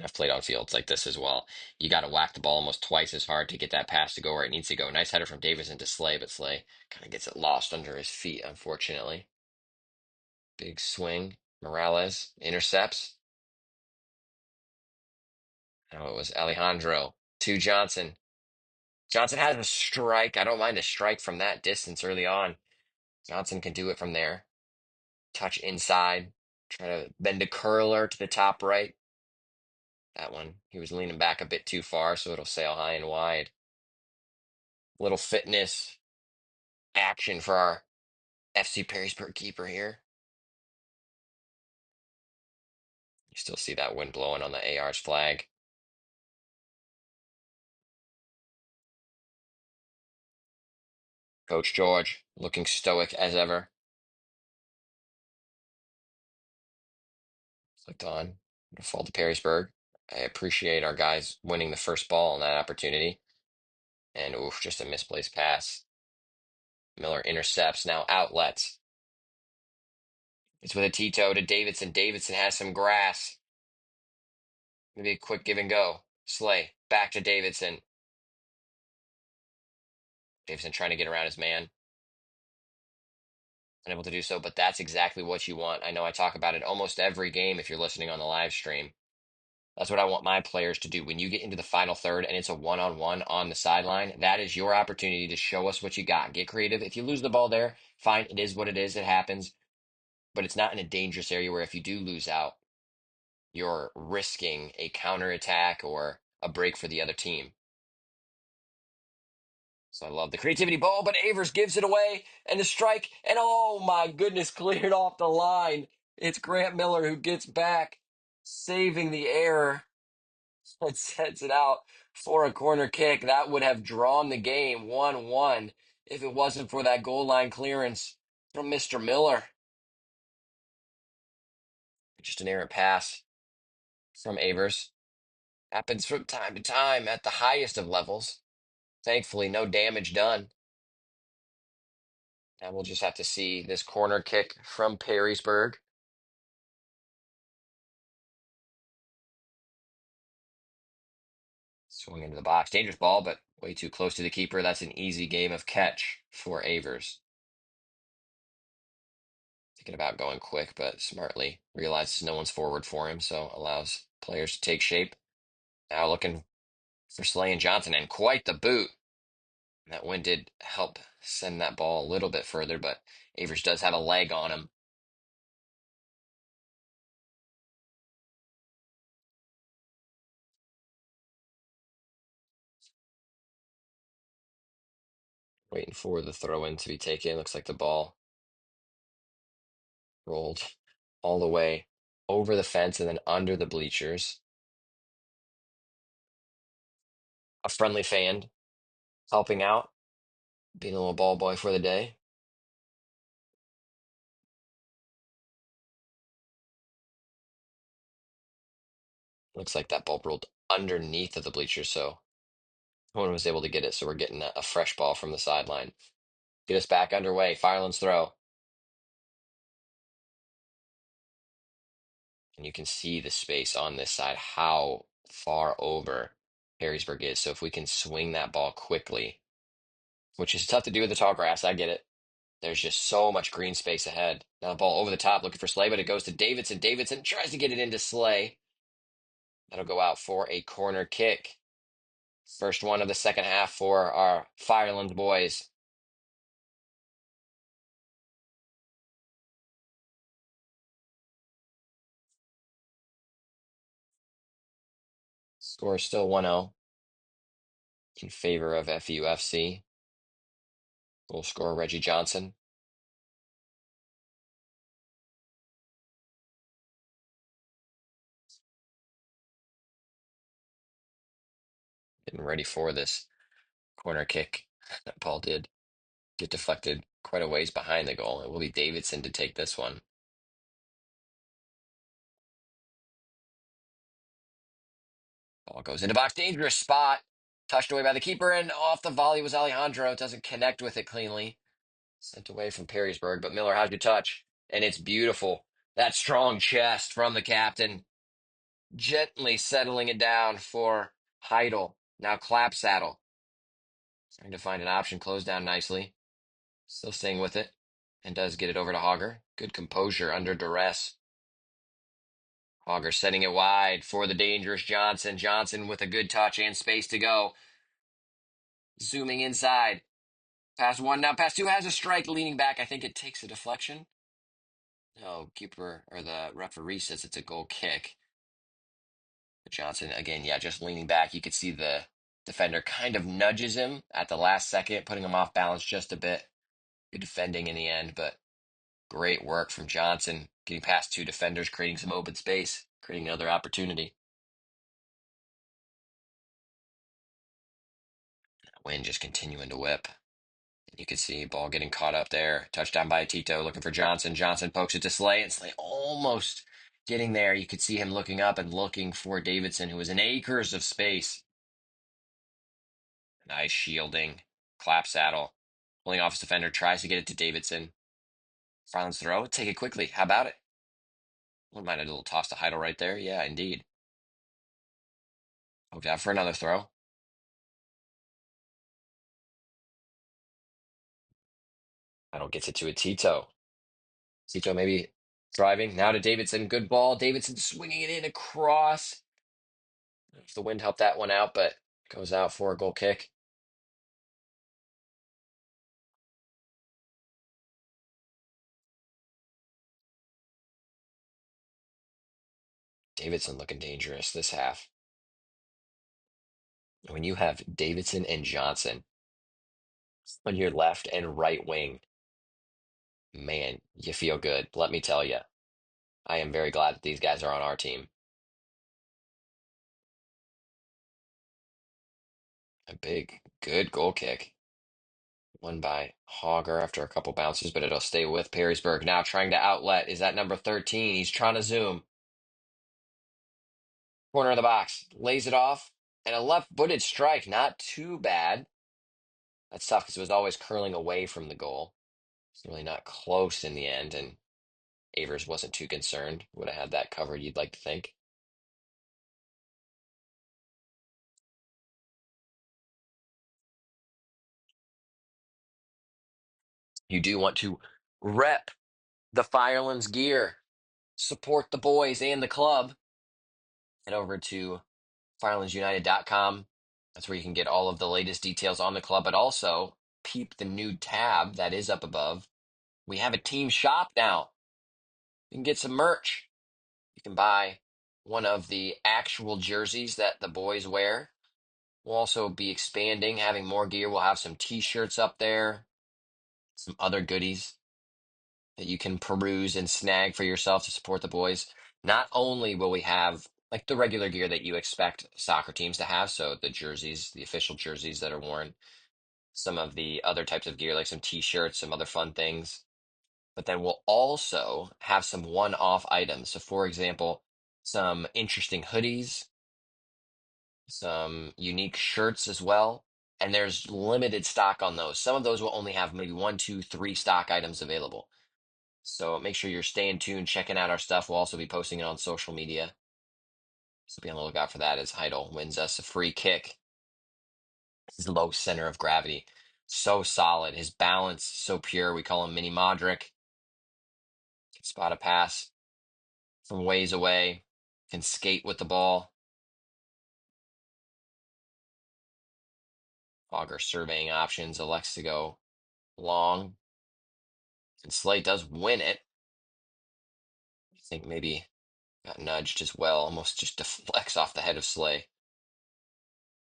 I've played on fields like this as well. You got to whack the ball almost twice as hard to get that pass to go where it needs to go. Nice header from Davidson to Slay, but Slay kind of gets it lost under his feet, unfortunately. Big swing. Morales intercepts. Now it was Alejandro to Johnson. Johnson has a strike. I don't mind a strike from that distance early on. Johnson can do it from there. Touch inside. Try to bend a curler to the top right. That one, he was leaning back a bit too far, so it'll sail high and wide. Little fitness action for our FC Perrysburg keeper here. You still see that wind blowing on the AR's flag. Coach George looking stoic as ever. Clicked on. Fall to Perrysburg. I appreciate our guys winning the first ball on that opportunity. And oof, just a misplaced pass. Miller intercepts, now outlets. It's with a Tito to Davidson. Davidson has some grass. Maybe a quick give and go. Slay, back to Davidson. Davidson trying to get around his man. Unable to do so, but that's exactly what you want. I know I talk about it almost every game if you're listening on the live stream. That's what I want my players to do. When you get into the final third and it's a one-on-one on the sideline, that is your opportunity to show us what you got. Get creative. If you lose the ball there, fine. It is what it is. It happens. But it's not in a dangerous area where if you do lose out, you're risking a counterattack or a break for the other team. So I love the creativity ball, but Avers gives it away and the strike, and oh my goodness, cleared off the line. It's Grant Miller who gets back, saving the error and sends it out for a corner kick. That would have drawn the game 1-1 if it wasn't for that goal line clearance from Mr. Miller. Just an errant pass from Avers. Happens from time to time at the highest of levels. Thankfully, no damage done. And we'll just have to see this corner kick from Perrysburg. Swung into the box. Dangerous ball, but way too close to the keeper. That's an easy game of catch for Avers. Thinking about going quick, but smartly realizes no one's forward for him, so allows players to take shape. Now looking for Slay and Johnson, and quite the boot. That wind did help send that ball a little bit further, but Avers does have a leg on him. Waiting for the throw in to be taken. Looks like the ball rolled all the way over the fence and then under the bleachers. A friendly fan helping out, being a little ball boy for the day. Looks like that ball rolled underneath of the bleachers, so no one was able to get it. So we're getting a fresh ball from the sideline. Get us back underway. Firelands throw. And you can see the space on this side, how far over Perrysburg is. So if we can swing that ball quickly, which is tough to do with the tall grass, I get it. There's just so much green space ahead. Now the ball over the top looking for Slay, but it goes to Davidson. Davidson tries to get it into Slay. That'll go out for a corner kick. First one of the second half for our Firelands boys. Score is still 1-0 in favor of FUFC. Goal scorer Reggie Johnson. Getting ready for this corner kick. That ball did get deflected quite a ways behind the goal. It will be Davidson to take this one. Ball goes into box. Dangerous spot. Touched away by the keeper, and off the volley was Alejandro. Doesn't connect with it cleanly. Sent away from Perrysburg, but Miller, how'd you touch? And it's beautiful. That strong chest from the captain. Gently settling it down for Heidel. Now Clapsaddle. Trying to find an option. Closed down nicely. Still staying with it. And does get it over to Hogger. Good composure under duress. Hogger setting it wide for the dangerous Johnson. Johnson with a good touch and space to go. Zooming inside. Pass one, now pass two has a strike leaning back. I think it takes a deflection. No, keeper or the referee says it's a goal kick. But Johnson, again, yeah, just leaning back. You could see the defender kind of nudges him at the last second, putting him off balance just a bit. Good defending in the end, but great work from Johnson, getting past two defenders, creating some open space, creating another opportunity. Wind just continuing to whip. You can see ball getting caught up there. Touchdown by Tito, looking for Johnson. Johnson pokes it to Slay, and Slay almost getting there. You could see him looking up and looking for Davidson, who was in acres of space. Nice shielding. Clap saddle. Pulling off his defender, tries to get it to Davidson. Firelands throw. Take it quickly. How about it? Wouldn't mind a little toss to Heidel right there. Yeah, indeed. Poked out for another throw. Heidel gets it to a Tito. Tito maybe driving. Now to Davidson. Good ball. Davidson swinging it in across. If the wind helped that one out, but goes out for a goal kick. Davidson looking dangerous this half. When you have Davidson and Johnson on your left and right wing, man, you feel good. Let me tell you, I am very glad that these guys are on our team. A big, good goal kick. Won by Hogger after a couple bounces, but it'll stay with Perrysburg. Now trying to outlet is that number 13. He's trying to zoom. Corner of the box. Lays it off. And a left-footed strike. Not too bad. That's tough because it was always curling away from the goal. It's really not close in the end, and Avers wasn't too concerned. Would have had that covered, you'd like to think. You do want to rep the Firelands gear, support the boys and the club. Head over to firelandsunited.com. That's where you can get all of the latest details on the club, but also peep the new tab that is up above. We have a team shop now. You can get some merch. You can buy one of the actual jerseys that the boys wear. We'll also be expanding, having more gear. We'll have some t-shirts up there, some other goodies that you can peruse and snag for yourself to support the boys. Not only will we have like the regular gear that you expect soccer teams to have, so the jerseys, the official jerseys that are worn, some of the other types of gear, like some t-shirts, some other fun things. But then we'll also have some one-off items. So, for example, some interesting hoodies, some unique shirts as well. And there's limited stock on those. Some of those will only have maybe one, two, three stock items available. So make sure you're staying tuned, checking out our stuff. We'll also be posting it on social media. So be on the lookout for that as Heidel wins us a free kick. His low center of gravity. So solid. His balance so pure. We call him Mini Modric. Can spot a pass from ways away. Can skate with the ball. Auger surveying options. Elects to go long. And Slate does win it. I think maybe got nudged as well. Almost just deflects off the head of Slay.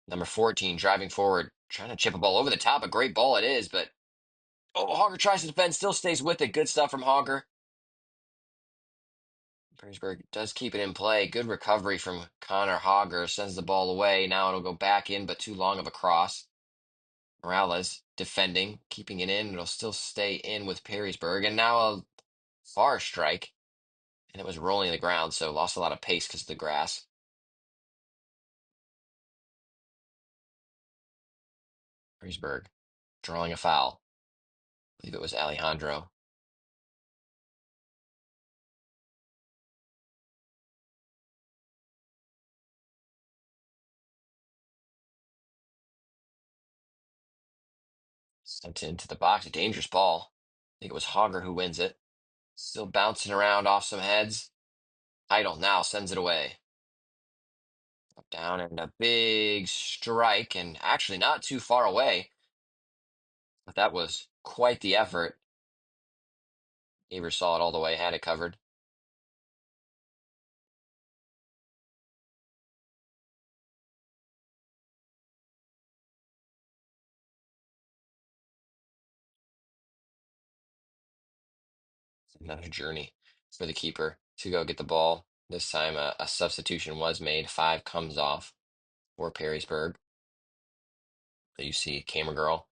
Number 14 driving forward. Trying to chip a ball over the top. A great ball it is, but Hogger tries to defend, still stays with it. Good stuff from Hogger. Perrysburg does keep it in play. Good recovery from Connor Hogger. Sends the ball away. Now it'll go back in, but too long of a cross. Morales defending, keeping it in. It'll still stay in with Perrysburg. And now a far strike. And it was rolling the ground, so lost a lot of pace because of the grass. Perrysburg drawing a foul. I believe it was Alejandro. Sent it into the box. A dangerous ball. I think it was Hogger who wins it. Still bouncing around off some heads. Idle now sends it away. Down and a big strike, and actually not too far away. But that was quite the effort. Evers saw it all the way, had it covered. Another journey for the keeper to go get the ball. This time a substitution was made. Five comes off for Perrysburg. You see camera girl,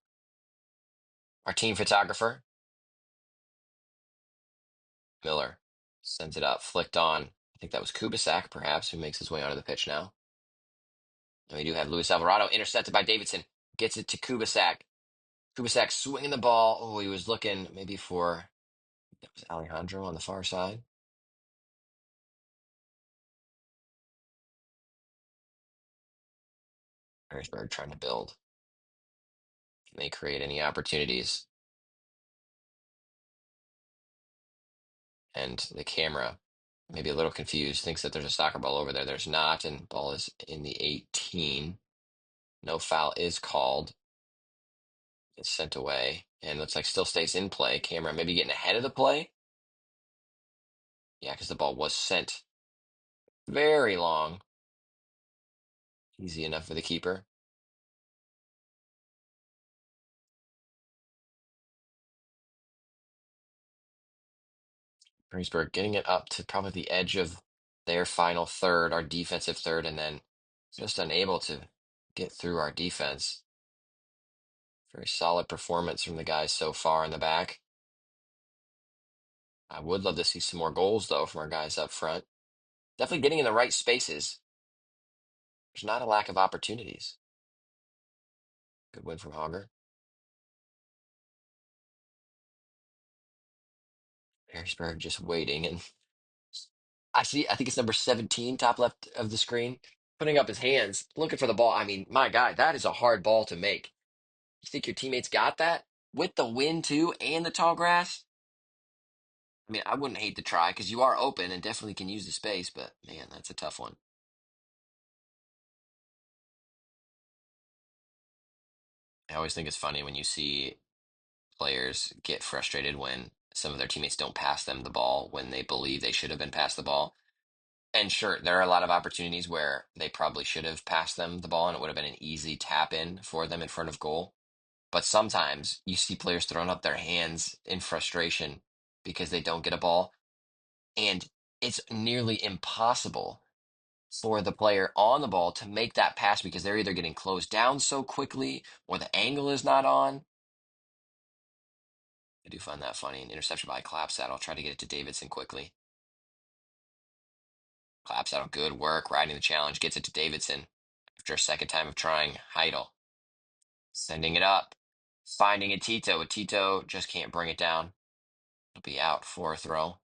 our team photographer, Miller, sends it up, flicked on. I think that was Kubisak, perhaps, who makes his way onto the pitch now. And we do have Luis Alvarado intercepted by Davidson. Gets it to Kubisak. Kubisak swinging the ball. Oh, he was looking maybe for that was Alejandro on the far side. Harrisburg trying to build. Can they create any opportunities? And the camera, maybe a little confused, thinks that there's a soccer ball over there. There's not, and ball is in the 18. No foul is called. It's sent away, and looks like still stays in play. Camera maybe getting ahead of the play. Yeah, because the ball was sent very long. Easy enough for the keeper. Perrysburg getting it up to probably the edge of their final third, our defensive third, and then just unable to get through our defense. Very solid performance from the guys so far in the back. I would love to see some more goals, though, from our guys up front. Definitely getting in the right spaces. There's not a lack of opportunities. Good win from Hogger. Harrisburg just waiting, and I think it's number 17, top left of the screen, putting up his hands, looking for the ball. I mean, my God, that is a hard ball to make. You think your teammates got that? With the wind, too, and the tall grass? I mean, I wouldn't hate to try because you are open and definitely can use the space, but man, that's a tough one. I always think it's funny when you see players get frustrated when some of their teammates don't pass them the ball when they believe they should have been passed the ball. And sure, there are a lot of opportunities where they probably should have passed them the ball and it would have been an easy tap in for them in front of goal. But sometimes you see players throwing up their hands in frustration because they don't get a ball. And it's nearly impossible for the player on the ball to make that pass because they're either getting closed down so quickly or the angle is not on. I do find that funny. An interception by Clapsat. I'll try to get it to Davidson quickly. Clapsat, good work, riding the challenge, gets it to Davidson after a second time of trying. Heidel sending it up, finding a Tito. A Tito just can't bring it down. It'll be out for a throw.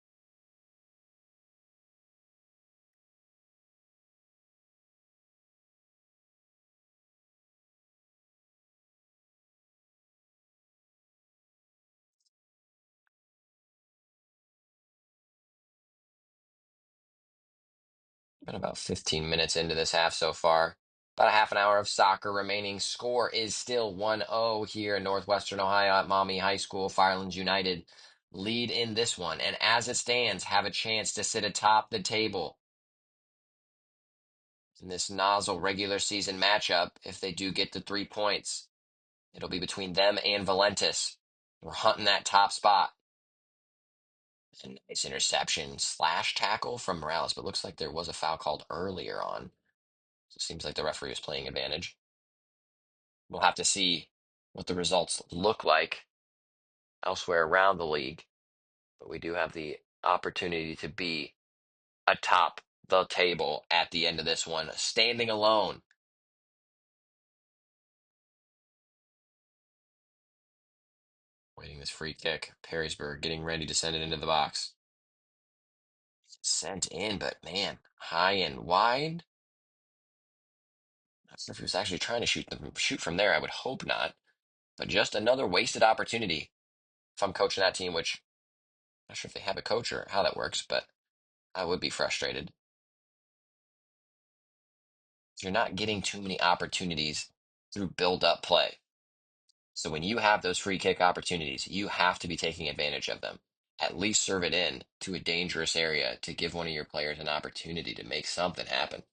Been about 15 minutes into this half so far. About a half an hour of soccer remaining. Score is still 1-0 here in Northwestern Ohio at Maumee High School. Firelands United lead in this one, and as it stands, have a chance to sit atop the table in this NOSL regular season matchup if they do get the 3 points. It'll be between them and Valentis. We're hunting that top spot. A nice interception slash tackle from Morales, but looks like there was a foul called earlier on. So it seems like the referee was playing advantage. We'll have to see what the results look like elsewhere around the league, but we do have the opportunity to be atop the table at the end of this one, standing alone. Waiting this free kick. Perrysburg getting ready to send it into the box. Sent in, but man, high and wide. Not sure if he was actually trying to shoot from there. I would hope not. But just another wasted opportunity. If I'm coaching that team, which I'm not sure if they have a coach or how that works, but I would be frustrated. You're not getting too many opportunities through build-up play. So when you have those free kick opportunities, you have to be taking advantage of them. At least serve it in to a dangerous area to give one of your players an opportunity to make something happen.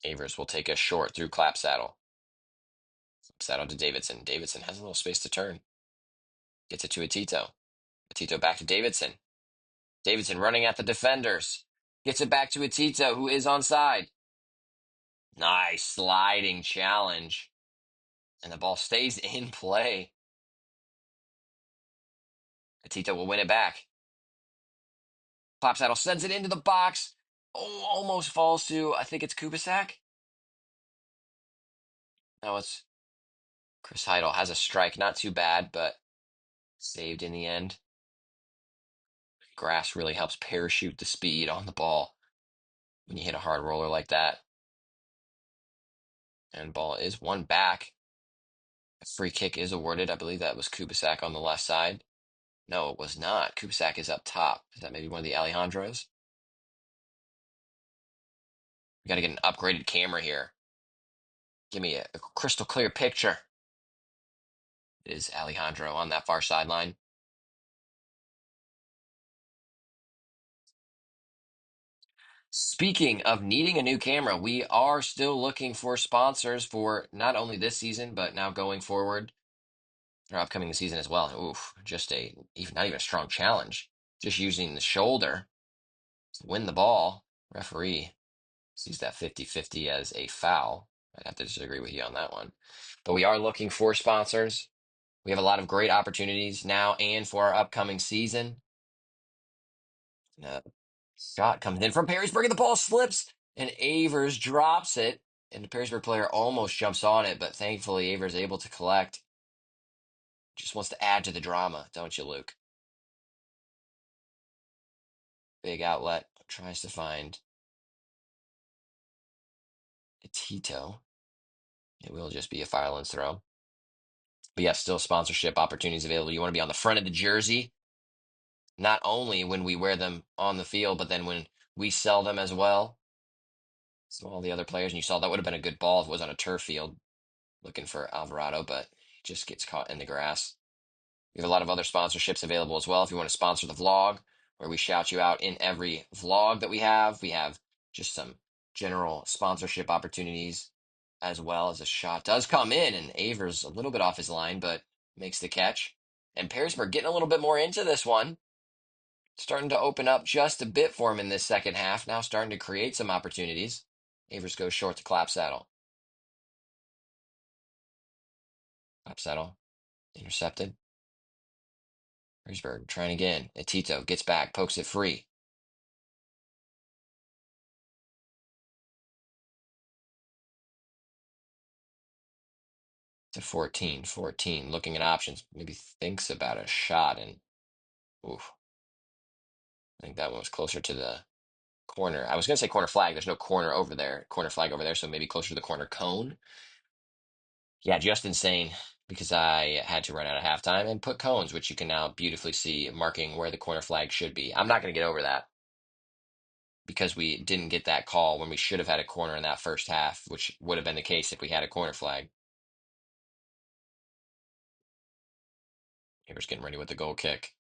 Avers will take a short through Clapsaddle. Saddle to Davidson. Davidson has a little space to turn. Gets it to Atito. Atito back to Davidson. Davidson running at the defenders. Gets it back to Atito, who is onside. Nice sliding challenge. And the ball stays in play. Atito will win it back. Clapsaddle sends it into the box. Oh, almost falls to, I think it's Kubisak. No, it's Chris Heidel has a strike. Not too bad, but saved in the end. Grass really helps parachute the speed on the ball when you hit a hard roller like that. And ball is one back. A free kick is awarded. I believe that was Kubisak on the left side. No, it was not. Kubisak is up top. Is that maybe one of the Alejandros? We got to get an upgraded camera here. Give me a crystal clear picture. It is Alejandro on that far sideline. Speaking of needing a new camera, we are still looking for sponsors for not only this season, but now going forward, or upcoming season as well. Oof, just not even a strong challenge. Just using the shoulder to win the ball. Referee sees that 50-50 as a foul. I'd have to disagree with you on that one. But we are looking for sponsors. We have a lot of great opportunities now and for our upcoming season. Shot comes in from Perrysburg, and the ball slips, and Avers drops it. And the Perrysburg player almost jumps on it, but thankfully Avers able to collect. Just wants to add to the drama, don't you, Luke? Big outlet. Tries to find a Tito. It will just be a Firelands throw. But yeah, still sponsorship opportunities available. You want to be on the front of the jersey, not only when we wear them on the field, but then when we sell them as well. So all the other players, and you saw that would have been a good ball if it was on a turf field, looking for Alvarado, but he just gets caught in the grass. We have a lot of other sponsorships available as well. If you want to sponsor the vlog, where we shout you out in every vlog that we have just some general sponsorship opportunities as well as a shot does come in, and Avers a little bit off his line, but makes the catch. And Perrysburg getting a little bit more into this one. Starting to open up just a bit for him in this second half. Now starting to create some opportunities. Avers goes short to Clapsaddle. Clapsaddle intercepted. Perrysburg trying again. Tito gets back, pokes it free. To 14. 14 looking at options. Maybe thinks about a shot and oof. I think that one was closer to the corner. I was going to say corner flag. There's no corner over there. Corner flag over there, so maybe closer to the corner cone. Yeah, just insane because I had to run out of halftime and put cones, which you can now beautifully see marking where the corner flag should be. I'm not going to get over that because we didn't get that call when we should have had a corner in that first half, which would have been the case if we had a corner flag. Here's getting ready with the goal kick.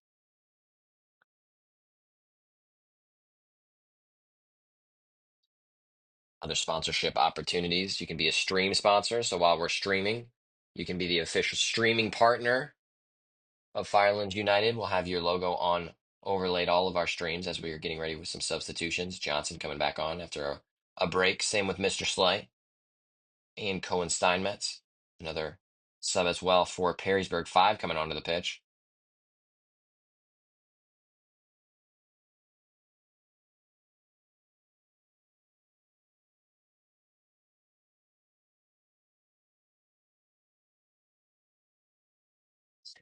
Other sponsorship opportunities. You can be a stream sponsor. So while we're streaming, you can be the official streaming partner of Firelands United. We'll have your logo on overlaid all of our streams as we are getting ready with some substitutions. Johnson coming back on after a break. Same with Mr. Slay and Cohen Steinmetz. Another sub as well for Perrysburg 5 coming onto the pitch.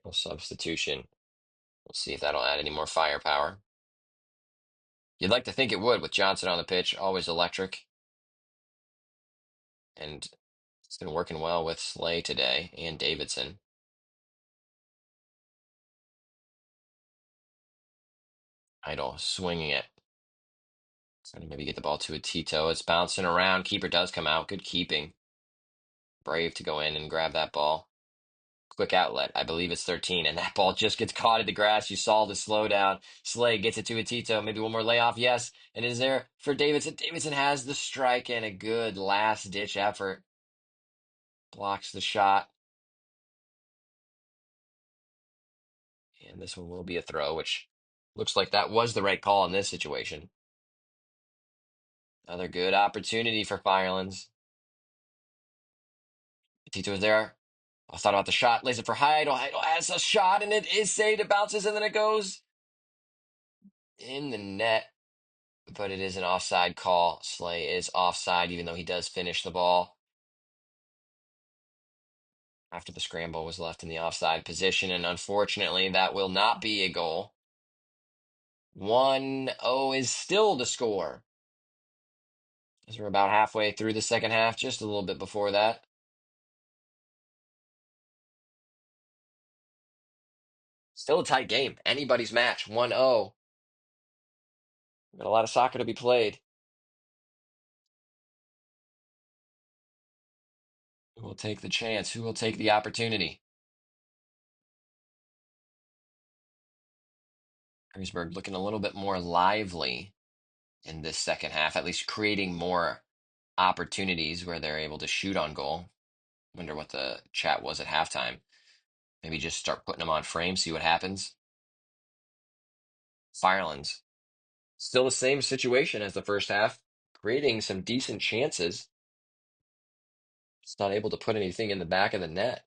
Little substitution. We'll see if that'll add any more firepower. You'd like to think it would with Johnson on the pitch, always electric. And it's been working well with Slay today and Davidson. Idle swinging it. Trying to maybe get the ball to a Tito. It's bouncing around. Keeper does come out. Good keeping. Brave to go in and grab that ball. Quick outlet. I believe it's 13. And that ball just gets caught in the grass. You saw the slowdown. Slay gets it to a Tito. Maybe one more layoff. Yes. And it is there for Davidson. Davidson has the strike and a good last ditch effort. Blocks the shot. And this one will be a throw, which looks like that was the right call in this situation. Another good opportunity for Firelands. Tito is there. I thought about the shot, lays it for Heidel. Heidel has a shot, and it is saved. It bounces, and then it goes in the net. But it is an offside call. Slay is offside, even though he does finish the ball after the scramble was left in the offside position. And unfortunately, that will not be a goal. 1-0 is still the score. As we're about halfway through the second half, just a little bit before that. Still a tight game. Anybody's match. 1-0. Got a lot of soccer to be played. Who will take the chance? Who will take the opportunity? Perrysburg looking a little bit more lively in this second half, at least creating more opportunities where they're able to shoot on goal. Wonder what the chat was at halftime. Maybe just start putting them on frame, see what happens. Firelands. Still the same situation as the first half, creating some decent chances. Just not able to put anything in the back of the net.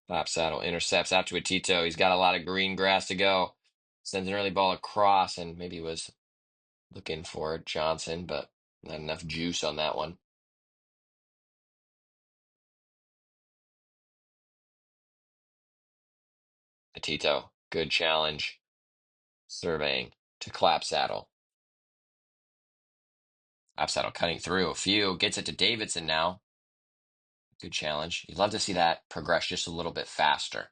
Top saddle intercepts out to a Tito. He's got a lot of green grass to go. Sends an early ball across and maybe was looking for Johnson, but not enough juice on that one. Tito, good challenge. Surveying to Clapsaddle. Clapsaddle cutting through a few. Gets it to Davidson now. Good challenge. You'd love to see that progress just a little bit faster.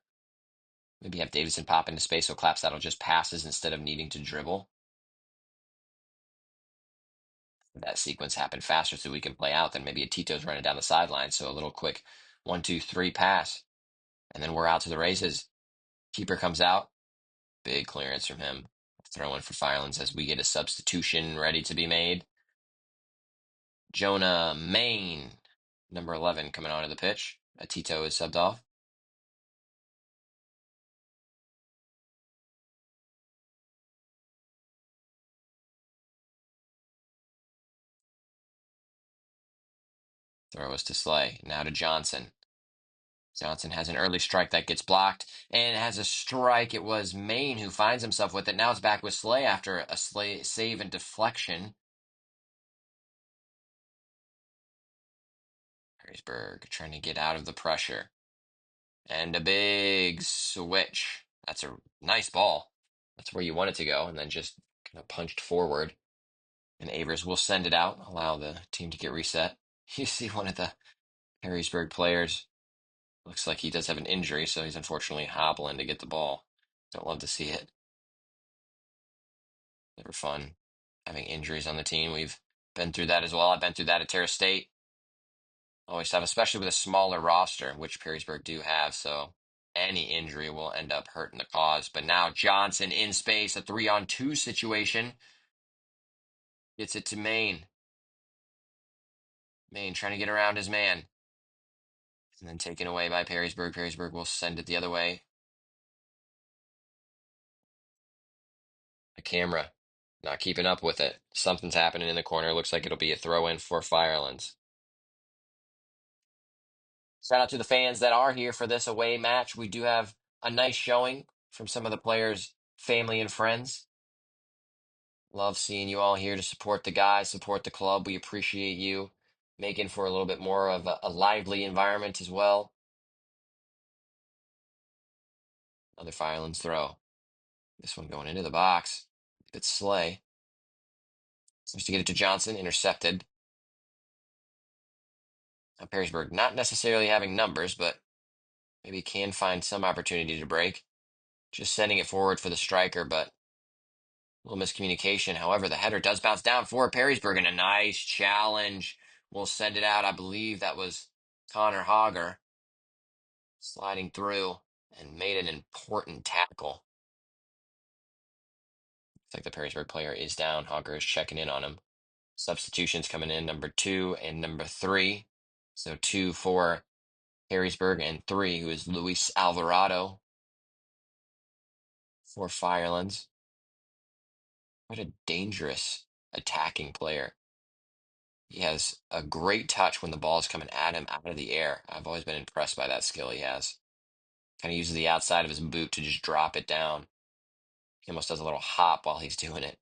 Maybe have Davidson pop into space so Clapsaddle just passes instead of needing to dribble. That sequence happen faster so we can play out than maybe a Tito's running down the sideline. So a little quick 1-2-3 pass. And then we're out to the races. Keeper comes out. Big clearance from him. Throw in for Firelands as we get a substitution ready to be made. Jonah Main Number 11 coming onto the pitch. Tito is subbed off. Throw is to Slay. Now to Johnson. Johnson has an early strike that gets blocked and has a strike. It was Maine who finds himself with it. Now it's back with Slay after a Slay save and deflection. Perrysburg trying to get out of the pressure. And a big switch. That's a nice ball. That's where you want it to go. And then just kind of punched forward. And Avers will send it out, allow the team to get reset. You see one of the Perrysburg players. Looks like he does have an injury, so he's unfortunately hobbling to get the ball. Don't love to see it. Never fun having injuries on the team. We've been through that as well. I've been through that at Terra State. Always have, especially with a smaller roster, which Perrysburg do have. So any injury will end up hurting the cause. But now Johnson in space, a 3-on-2 situation. Gets it to Maine. Maine trying to get around his man. And then taken away by Perrysburg. Perrysburg will send it the other way. The camera not keeping up with it. Something's happening in the corner. Looks like it'll be a throw in for Firelands. Shout out to the fans that are here for this away match. We do have a nice showing from some of the players' family and friends. Love seeing you all here to support the guys, support the club. We appreciate you making for a little bit more of a lively environment as well. Another Firelands throw. This one going into the box. It's Slay. Seems to get it to Johnson, intercepted. Now Perrysburg not necessarily having numbers, but maybe can find some opportunity to break. Just sending it forward for the striker, but a little miscommunication. However, the header does bounce down for Perrysburg, and a nice challenge. We'll send it out. I believe that was Connor Hogger sliding through and made an important tackle. Looks like the Perrysburg player is down. Hogger is checking in on him. Substitutions coming in, number 2 and number 3. So 2 for Perrysburg and 3, who is Luis Alvarado for Firelands. What a dangerous attacking player. He has a great touch when the ball is coming at him out of the air. I've always been impressed by that skill he has. Kind of uses the outside of his boot to just drop it down. He almost does a little hop while he's doing it.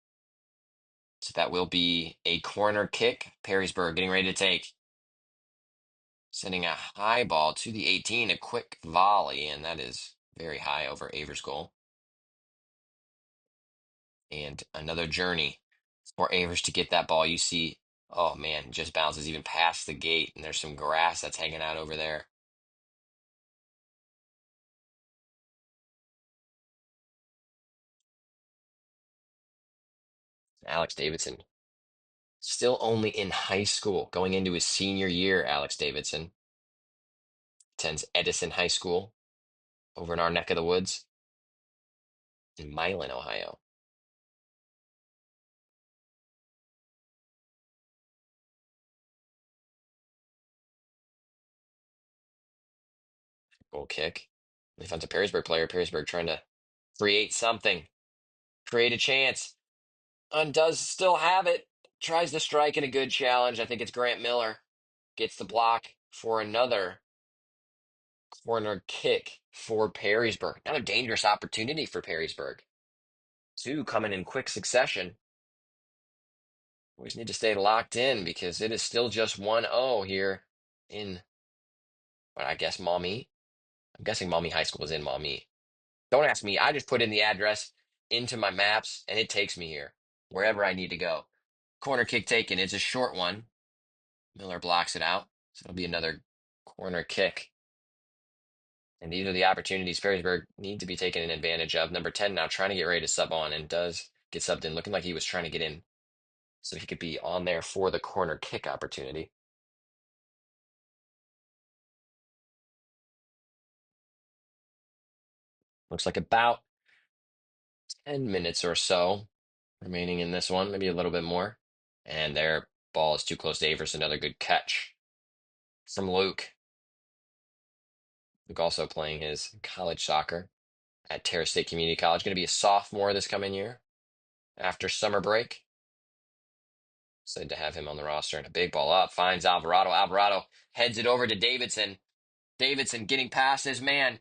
So that will be a corner kick. Perrysburg getting ready to take. Sending a high ball to the 18, a quick volley, and that is very high over Avers' goal. And another journey for Avers to get that ball. You see, oh man, just bounces even past the gate, and there's some grass that's hanging out over there. Alex Davidson, still only in high school, going into his senior year. Alex Davidson attends Edison High School over in our neck of the woods in Milan, Ohio. Goal kick. They found a Perrysburg player. Perrysburg trying to create something, create a chance. Does still have it. Tries to strike in a good challenge. I think it's Grant Miller. Gets the block for another corner kick for Perrysburg. Another dangerous opportunity for Perrysburg. Two coming in quick succession. Always need to stay locked in because it is still just 1-0 here in, what I guess, Maumee. I'm guessing Maumee High School is in Maumee. Don't ask me. I just put in the address into my maps and it takes me here, wherever I need to go. Corner kick taken. It's a short one. Miller blocks it out. So it'll be another corner kick. And these are the opportunities Perrysburg need to be taken advantage of. Number 10 now trying to get ready to sub on and does get subbed in, looking like he was trying to get in so he could be on there for the corner kick opportunity. Looks like about 10 minutes or so remaining in this one, maybe a little bit more. And their ball is too close to Avers. Another good catch from Luke. Luke also playing his college soccer at Terra State Community College. Going to be a sophomore this coming year after summer break. Excited to have him on the roster. And a big ball up. Finds Alvarado. Alvarado heads it over to Davidson. Davidson getting past his man.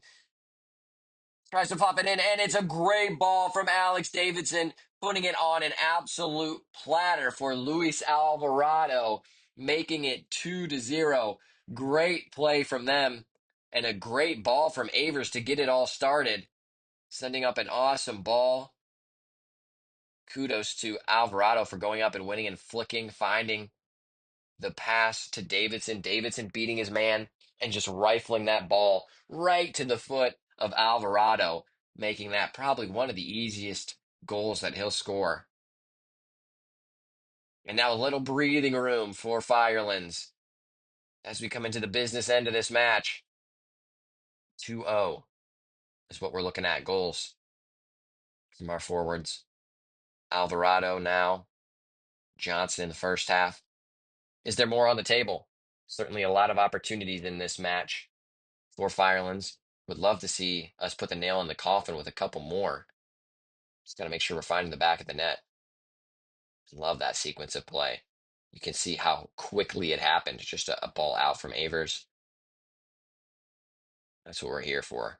Tries to pop it in, and it's a great ball from Alex Davidson, putting it on an absolute platter for Luis Alvarado, making it 2-0. Great play from them, and a great ball from Avers to get it all started, sending up an awesome ball. Kudos to Alvarado for going up and winning and flicking, finding the pass to Davidson. Davidson beating his man and just rifling that ball right to the foot of Alvarado, making that probably one of the easiest goals that he'll score. And now a little breathing room for Firelands as we come into the business end of this match. 2-0 is what we're looking at. Goals from our forwards. Alvarado now. Johnson in the first half. Is there more on the table? Certainly a lot of opportunities in this match for Firelands. Would love to see us put the nail in the coffin with a couple more. Just got to make sure we're finding the back of the net. Love that sequence of play. You can see how quickly it happened. Just a ball out from Avers. That's what we're here for.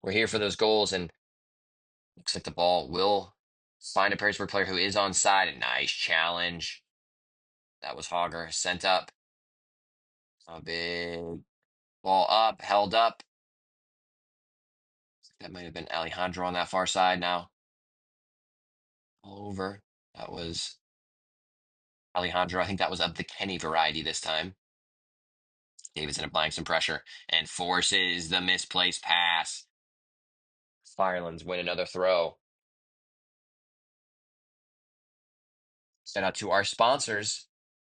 We're here for those goals, and looks like the ball will find a Perrysburg player who is onside. A nice challenge. That was Hogger. Sent up. A big ball up, held up. That might have been Alejandro on that far side now. All over. That was Alejandro. I think that was of the Kenny variety this time. Davidson applying some pressure and forces the misplaced pass. Firelands win another throw. Shout out to our sponsors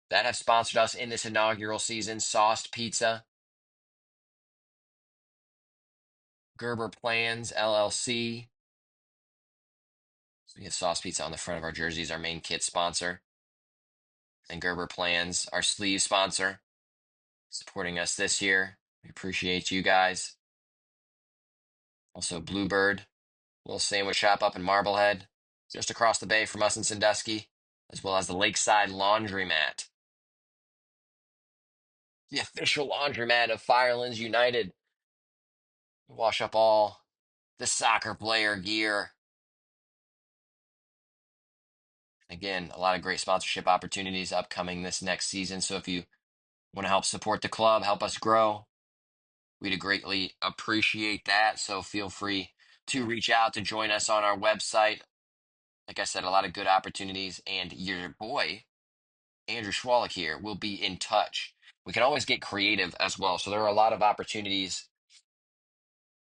that have sponsored us in this inaugural season. Sauced Pizza, Gerber Plans, LLC. So we have Sauced Pizza on the front of our jerseys, our main kit sponsor. And Gerber Plans, our sleeve sponsor, supporting us this year. We appreciate you guys. Also, Bluebird, little sandwich shop up in Marblehead, just across the bay from us in Sandusky, as well as the Lakeside Laundromat, the official laundromat of Firelands United. Wash up all the soccer player gear. Again, a lot of great sponsorship opportunities upcoming this next season. So if you want to help support the club, help us grow, we'd greatly appreciate that. So feel free to reach out to join us on our website. Like I said, a lot of good opportunities, and your boy, Andrew Schwalik here, will be in touch. We can always get creative as well. So there are a lot of opportunities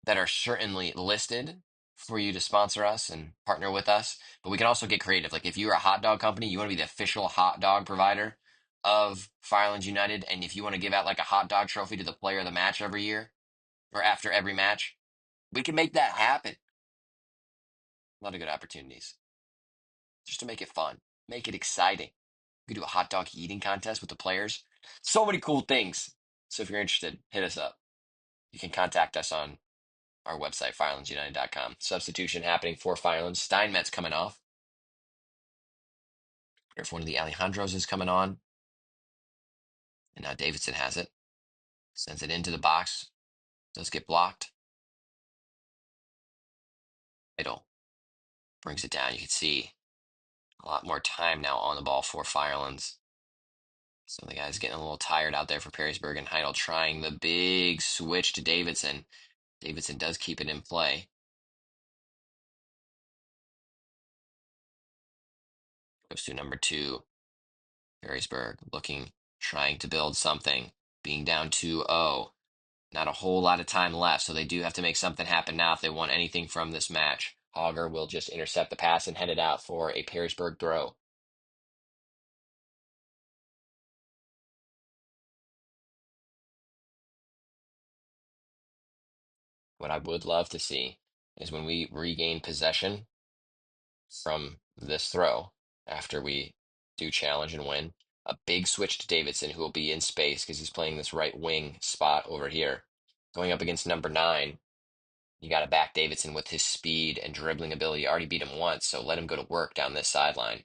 that are certainly listed for you to sponsor us and partner with us. But we can also get creative. Like if you're a hot dog company, you want to be the official hot dog provider of Firelands United, and if you want to give out like a hot dog trophy to the player of the match every year or after every match, we can make that happen. A lot of good opportunities just to make it fun, make it exciting. We could do a hot dog eating contest with the players. So many cool things. So if you're interested, hit us up. You can contact us on our website, firelandsunited.com. Substitution happening for Firelands. Steinmetz coming off. If one of the Alejandros is coming on. And now Davidson has it. Sends it into the box. Does get blocked. Idle. Brings it down. You can see a lot more time now on the ball for Firelands. Some of the guys getting a little tired out there for Perrysburg, and Heidel trying the big switch to Davidson. Davidson does keep it in play. Goes to number 2. Perrysburg looking, trying to build something. Being down 2-0. Not a whole lot of time left, so they do have to make something happen now if they want anything from this match. Auger will just intercept the pass and head it out for a Perrysburg throw. What I would love to see is when we regain possession from this throw after we do challenge and win, A big switch to Davidson, who will be in space because he's playing this right wing spot over here. Going up against number 9, you got to back Davidson with his speed and dribbling ability. Already beat him once, so let him go to work down this sideline.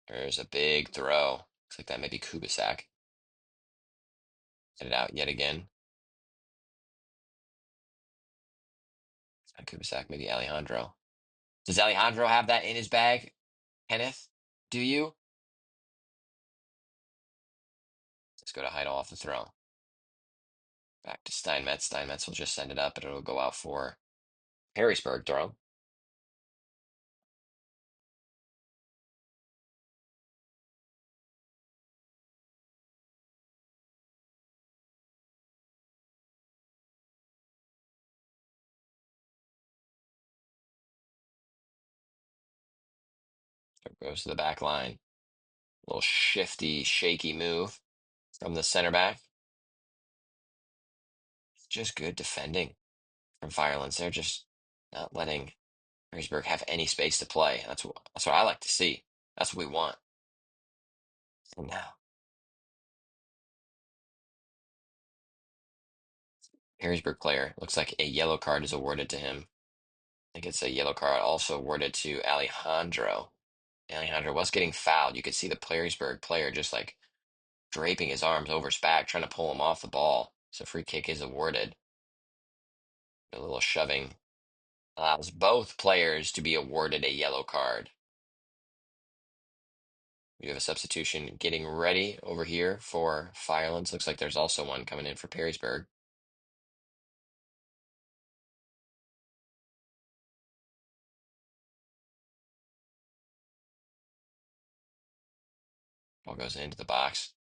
There's a big throw. Looks like that may be Kubisak. Get it out yet again. It's not Kubisak, maybe Alejandro. Does Alejandro have that in his bag, Kenneth? Do you? Let's go to Heidel off the throw. Back to Steinmetz. Steinmetz will just send it up, and it'll go out for Perrysburg throw. There goes to the back line. A little shifty, shaky move from the center back. Just good defending from Firelands. They're just not letting Perrysburg have any space to play. That's what I like to see. That's what we want. And now Perrysburg player looks like a yellow card is awarded to him. I think it's a yellow card also awarded to Alejandro. Alejandro was getting fouled. You could see the Perrysburg player just like draping his arms over his back, trying to pull him off the ball. So free kick is awarded. A little shoving allows both players to be awarded a yellow card. We have a substitution getting ready over here for Firelands. Looks like there's also one coming in for Perrysburg. Ball goes into the box.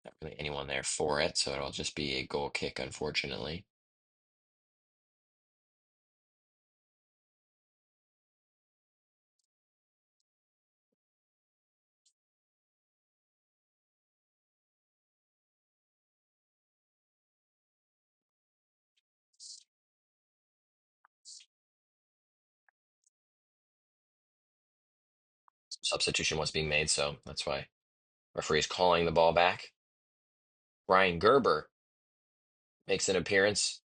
Not really anyone there for it, so it'll just be a goal kick, unfortunately. Substitution was being made, so that's why referee is calling the ball back. Brian Gerber makes an appearance.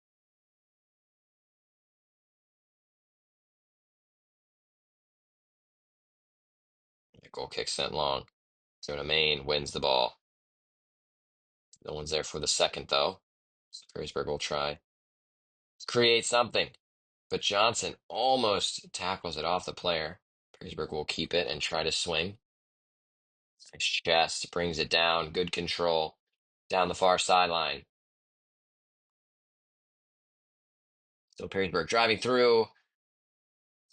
A goal kick sent long. So Maine wins the ball. No one's there for the second, though. So Perrysburg will try to create something. But Johnson almost tackles it off the player. Perrysburg will keep it and try to swing. His chest brings it down. Good control down the far sideline. So Perrysburg driving through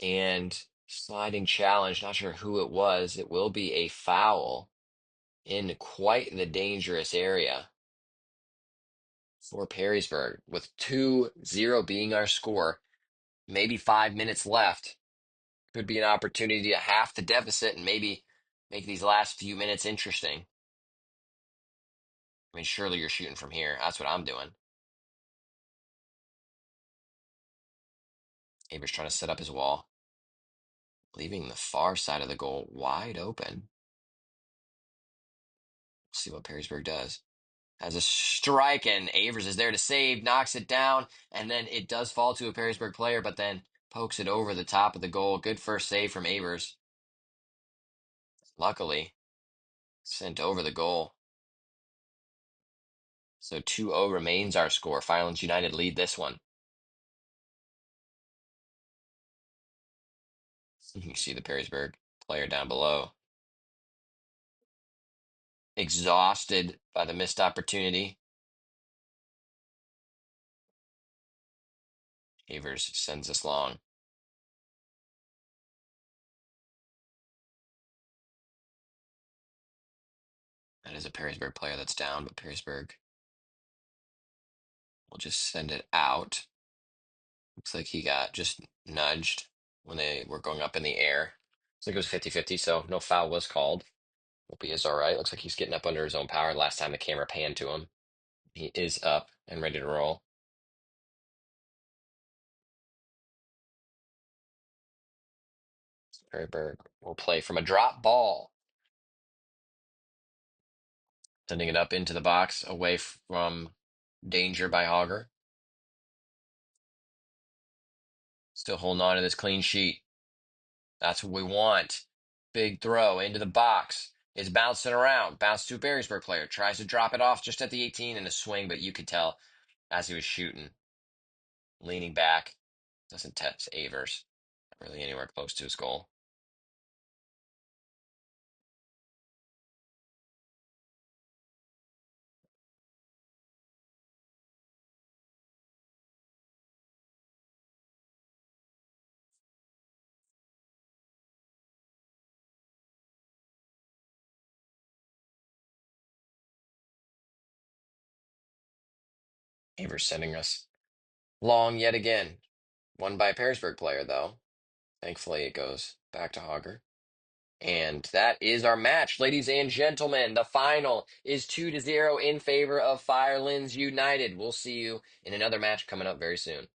and sliding challenge. Not sure who it was. It will be a foul in quite the dangerous area for Perrysburg with 2-0 being our score. Maybe 5 minutes left. Could be an opportunity to half the deficit and maybe make these last few minutes interesting. I mean, surely you're shooting from here. That's what I'm doing. Aver's trying to set up his wall, leaving the far side of the goal wide open. See what Perrysburg does. Has a strike, and Avers is there to save, knocks it down, and then it does fall to a Perrysburg player, but then pokes it over the top of the goal. Good first save from Avers. Luckily, sent over the goal. So 2-0 remains our score. Firelands United lead this one. You can see the Perrysburg player down below. Exhausted by the missed opportunity. Avers sends us long. That is a Perrysburg player that's down, but Perrysburg will just send it out. Looks like he got just nudged when they were going up in the air. Looks like it was 50-50, so no foul was called. Hope he is all right. Looks like he's getting up under his own power. Last time the camera panned to him, he is up and ready to roll. Perrysburg will play from a drop ball, sending it up into the box away from danger by Hogger. Still holding on to this clean sheet. That's what we want. Big throw into the box. It's bouncing around. Bounce to a Perrysburg player. Tries to drop it off just at the 18 in a swing, but you could tell as he was shooting, leaning back, doesn't touch Avers. Not really anywhere close to his goal. Avers sending us long yet again. Won by a Perrysburg player, though. Thankfully, it goes back to Hogger. And that is our match, ladies and gentlemen. The final is 2-0 in favor of Firelands United. We'll see you in another match coming up very soon.